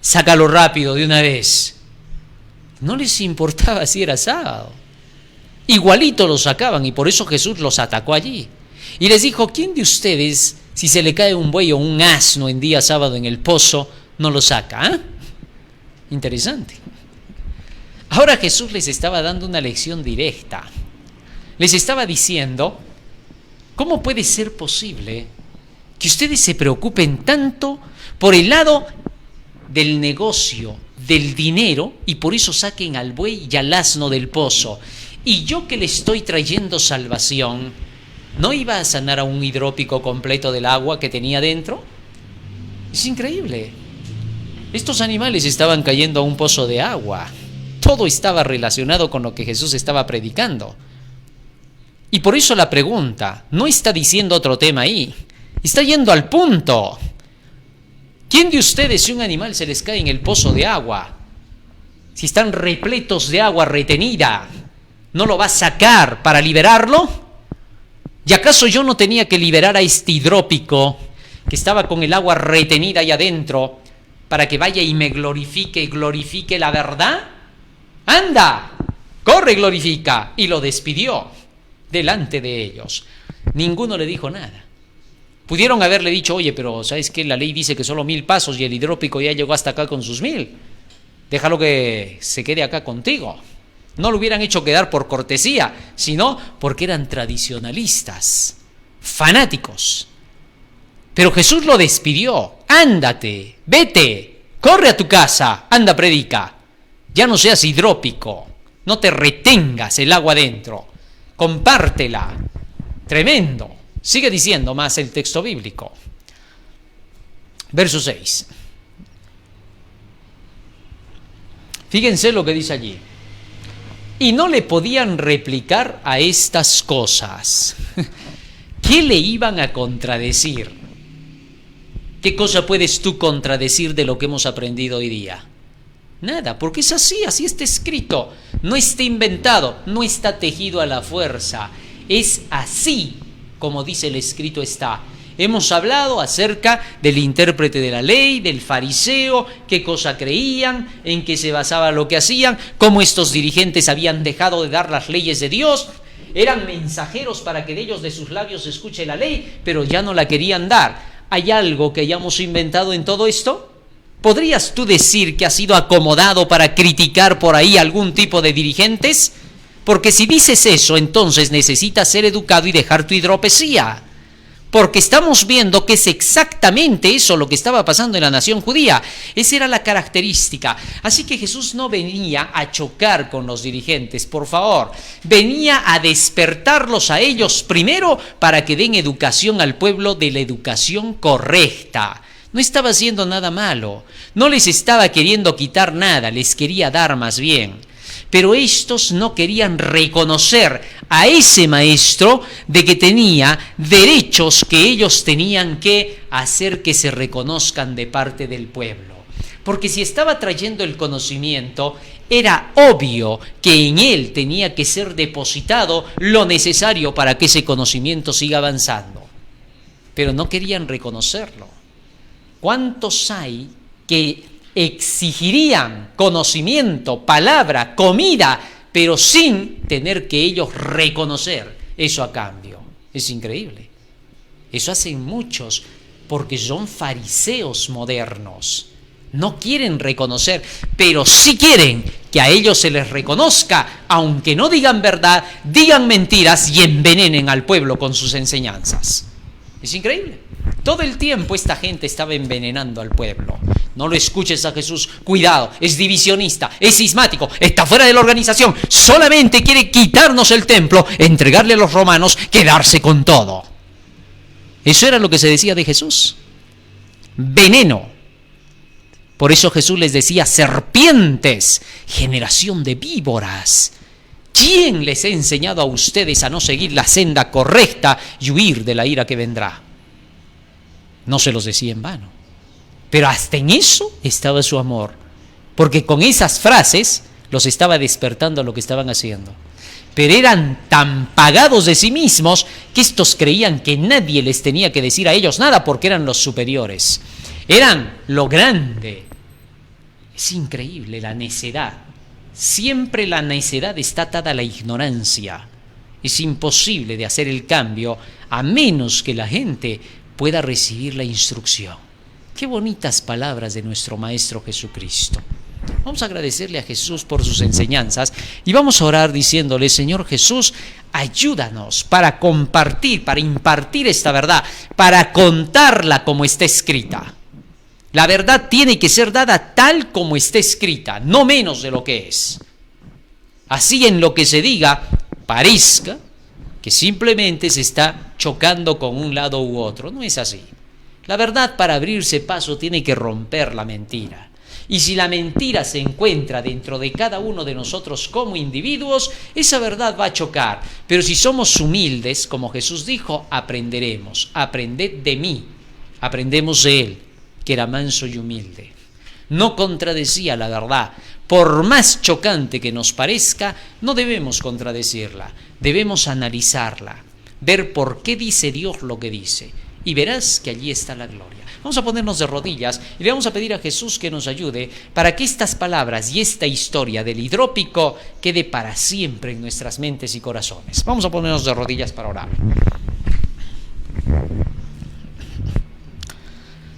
Sácalo rápido de una vez. No les importaba si era sábado. Igualito lo sacaban y por eso Jesús los atacó allí. Y les dijo, ¿quién de ustedes, si se le cae un buey o un asno en día sábado en el pozo, no lo saca? ¿Eh? Interesante. Ahora Jesús les estaba dando una lección directa. Les estaba diciendo, ¿cómo puede ser posible que ustedes se preocupen tanto por el lado del negocio, del dinero, y por eso saquen al buey y al asno del pozo? Y yo que le estoy trayendo salvación, ¿no iba a sanar a un hidrópico completo del agua que tenía dentro? Es increíble. Estos animales estaban cayendo a un pozo de agua. Todo estaba relacionado con lo que Jesús estaba predicando. Y por eso la pregunta, no está diciendo otro tema ahí, está yendo al punto. ¿Quién de ustedes, si un animal se les cae en el pozo de agua, si están repletos de agua retenida, no lo va a sacar para liberarlo? ¿Y acaso yo no tenía que liberar a este hidrópico que estaba con el agua retenida ahí adentro para que vaya y me glorifique y glorifique la verdad? ¡Anda! ¡Corre, glorifica! Y lo despidió delante de ellos. Ninguno le dijo nada. Pudieron haberle dicho, oye, pero ¿sabes qué? La ley dice que solo 1000 pasos y el hidrópico ya llegó hasta acá con sus 1000. Déjalo que se quede acá contigo. No lo hubieran hecho quedar por cortesía, sino porque eran tradicionalistas, fanáticos. Pero Jesús lo despidió. Ándate, vete, corre a tu casa, anda, predica. Ya no seas hidrópico, no te retengas el agua dentro, compártela. Tremendo. Sigue diciendo más el texto bíblico. Verso 6. Fíjense lo que dice allí. Y no le podían replicar a estas cosas. ¿Qué le iban a contradecir? ¿Qué cosa puedes tú contradecir de lo que hemos aprendido hoy día? Nada, porque es así, así está escrito. No está inventado, no está tejido a la fuerza. Es así como dice el escrito está. Hemos hablado acerca del intérprete de la ley, del fariseo, qué cosa creían, en qué se basaba lo que hacían, cómo estos dirigentes habían dejado de dar las leyes de Dios. Eran mensajeros para que de ellos, de sus labios, se escuche la ley, pero ya no la querían dar. ¿Hay algo que hayamos inventado en todo esto? ¿Podrías tú decir que has sido acomodado para criticar por ahí algún tipo de dirigentes? Porque si dices eso, entonces necesitas ser educado y dejar tu hidropesía. Porque estamos viendo que es exactamente eso lo que estaba pasando en la nación judía. Esa era la característica. Así que Jesús no venía a chocar con los dirigentes, por favor. Venía a despertarlos a ellos primero para que den educación al pueblo de la educación correcta. No estaba haciendo nada malo. No les estaba queriendo quitar nada, les quería dar más bien. Pero estos no querían reconocer a ese maestro de que tenía derechos que ellos tenían que hacer que se reconozcan de parte del pueblo. Porque si estaba trayendo el conocimiento, era obvio que en él tenía que ser depositado lo necesario para que ese conocimiento siga avanzando. Pero no querían reconocerlo. ¿Cuántos hay que exigirían conocimiento, palabra, comida, pero sin tener que ellos reconocer eso a cambio? Es increíble. Eso hacen muchos porque son fariseos modernos. No quieren reconocer, pero sí quieren que a ellos se les reconozca, aunque no digan verdad, digan mentiras y envenenen al pueblo con sus enseñanzas. Es increíble. Todo el tiempo esta gente estaba envenenando al pueblo. No lo escuches a Jesús, cuidado, es divisionista, es cismático, está fuera de la organización, solamente quiere quitarnos el templo, entregarle a los romanos, quedarse con todo. Eso era lo que se decía de Jesús. Veneno. Por eso Jesús les decía, serpientes, generación de víboras. ¿Quién les ha enseñado a ustedes a no seguir la senda correcta y huir de la ira que vendrá? No se los decía en vano. Pero hasta en eso estaba su amor, porque con esas frases los estaba despertando a lo que estaban haciendo. pero eran tan pagados de sí mismos que estos creían que nadie les tenía que decir a ellos nada porque eran los superiores, eran lo grande. Es increíble la necedad. Siempre la necedad está atada a la ignorancia. Es imposible de hacer el cambio a menos que la gente pueda recibir la instrucción. Qué bonitas palabras de nuestro Maestro Jesucristo. Vamos a agradecerle a Jesús por sus enseñanzas y vamos a orar diciéndole: Señor Jesús, ayúdanos para compartir, para impartir esta verdad, para contarla como está escrita. La verdad tiene que ser dada tal como está escrita, no menos de lo que es. Así en lo que se diga parezca que simplemente se está chocando con un lado u otro. No es así. La verdad, para abrirse paso, tiene que romper la mentira. Y si la mentira se encuentra dentro de cada uno de nosotros como individuos, esa verdad va a chocar. Pero si somos humildes, como Jesús dijo, aprenderemos. Aprended de mí. Aprendemos de Él, que era manso y humilde. No contradecía la verdad. Por más chocante que nos parezca, no debemos contradecirla. Debemos analizarla, ver por qué dice Dios lo que dice. Y verás que allí está la gloria. Vamos a ponernos de rodillas y le vamos a pedir a Jesús que nos ayude para que estas palabras y esta historia del hidrópico quede para siempre en nuestras mentes y corazones. Vamos a ponernos de rodillas para orar.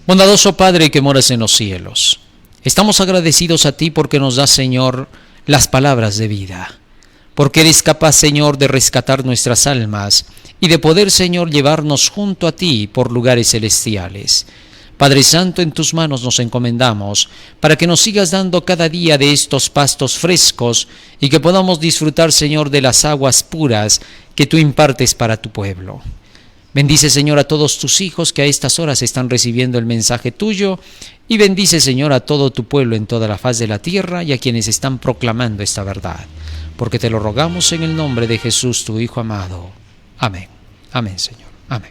Bondadoso Padre que moras en los cielos, estamos agradecidos a ti porque nos das, Señor, las palabras de vida, porque eres capaz, Señor, de rescatar nuestras almas y de poder, Señor, llevarnos junto a ti por lugares celestiales. Padre Santo, en tus manos nos encomendamos para que nos sigas dando cada día de estos pastos frescos y que podamos disfrutar, Señor, de las aguas puras que tú impartes para tu pueblo. Bendice, Señor, a todos tus hijos que a estas horas están recibiendo el mensaje tuyo y bendice, Señor, a todo tu pueblo en toda la faz de la tierra y a quienes están proclamando esta verdad. Porque te lo rogamos en el nombre de Jesús, tu Hijo amado. Amén. Amén, Señor. Amén.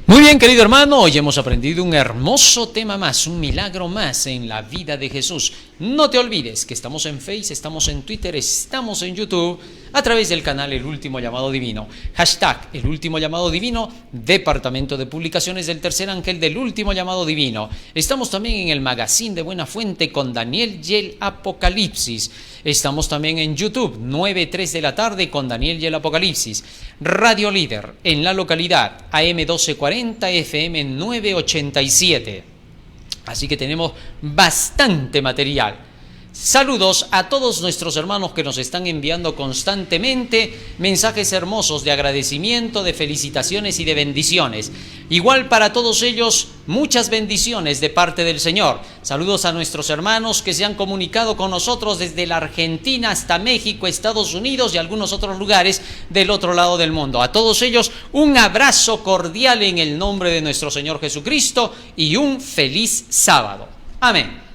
Muy bien, querido hermano, hoy hemos aprendido un hermoso tema más, un milagro más en la vida de Jesús. No te olvides que estamos en Facebook, estamos en Twitter, estamos en YouTube, a través del canal El Último Llamado Divino. Hashtag El Último Llamado Divino, Departamento de Publicaciones del Tercer Ángel del Último Llamado Divino. Estamos también en el Magazine de Buena Fuente con Daniel y el Apocalipsis. Estamos también en YouTube, 9:03 de la tarde con Daniel y el Apocalipsis. Radio Líder en la localidad, AM 1240, FM 987. Así que tenemos bastante material. Saludos a todos nuestros hermanos que nos están enviando constantemente mensajes hermosos de agradecimiento, de felicitaciones y de bendiciones. Igual para todos ellos, muchas bendiciones de parte del Señor. Saludos a nuestros hermanos que se han comunicado con nosotros desde la Argentina hasta México, Estados Unidos y algunos otros lugares del otro lado del mundo. A todos ellos, un abrazo cordial en el nombre de nuestro Señor Jesucristo y un feliz sábado. Amén.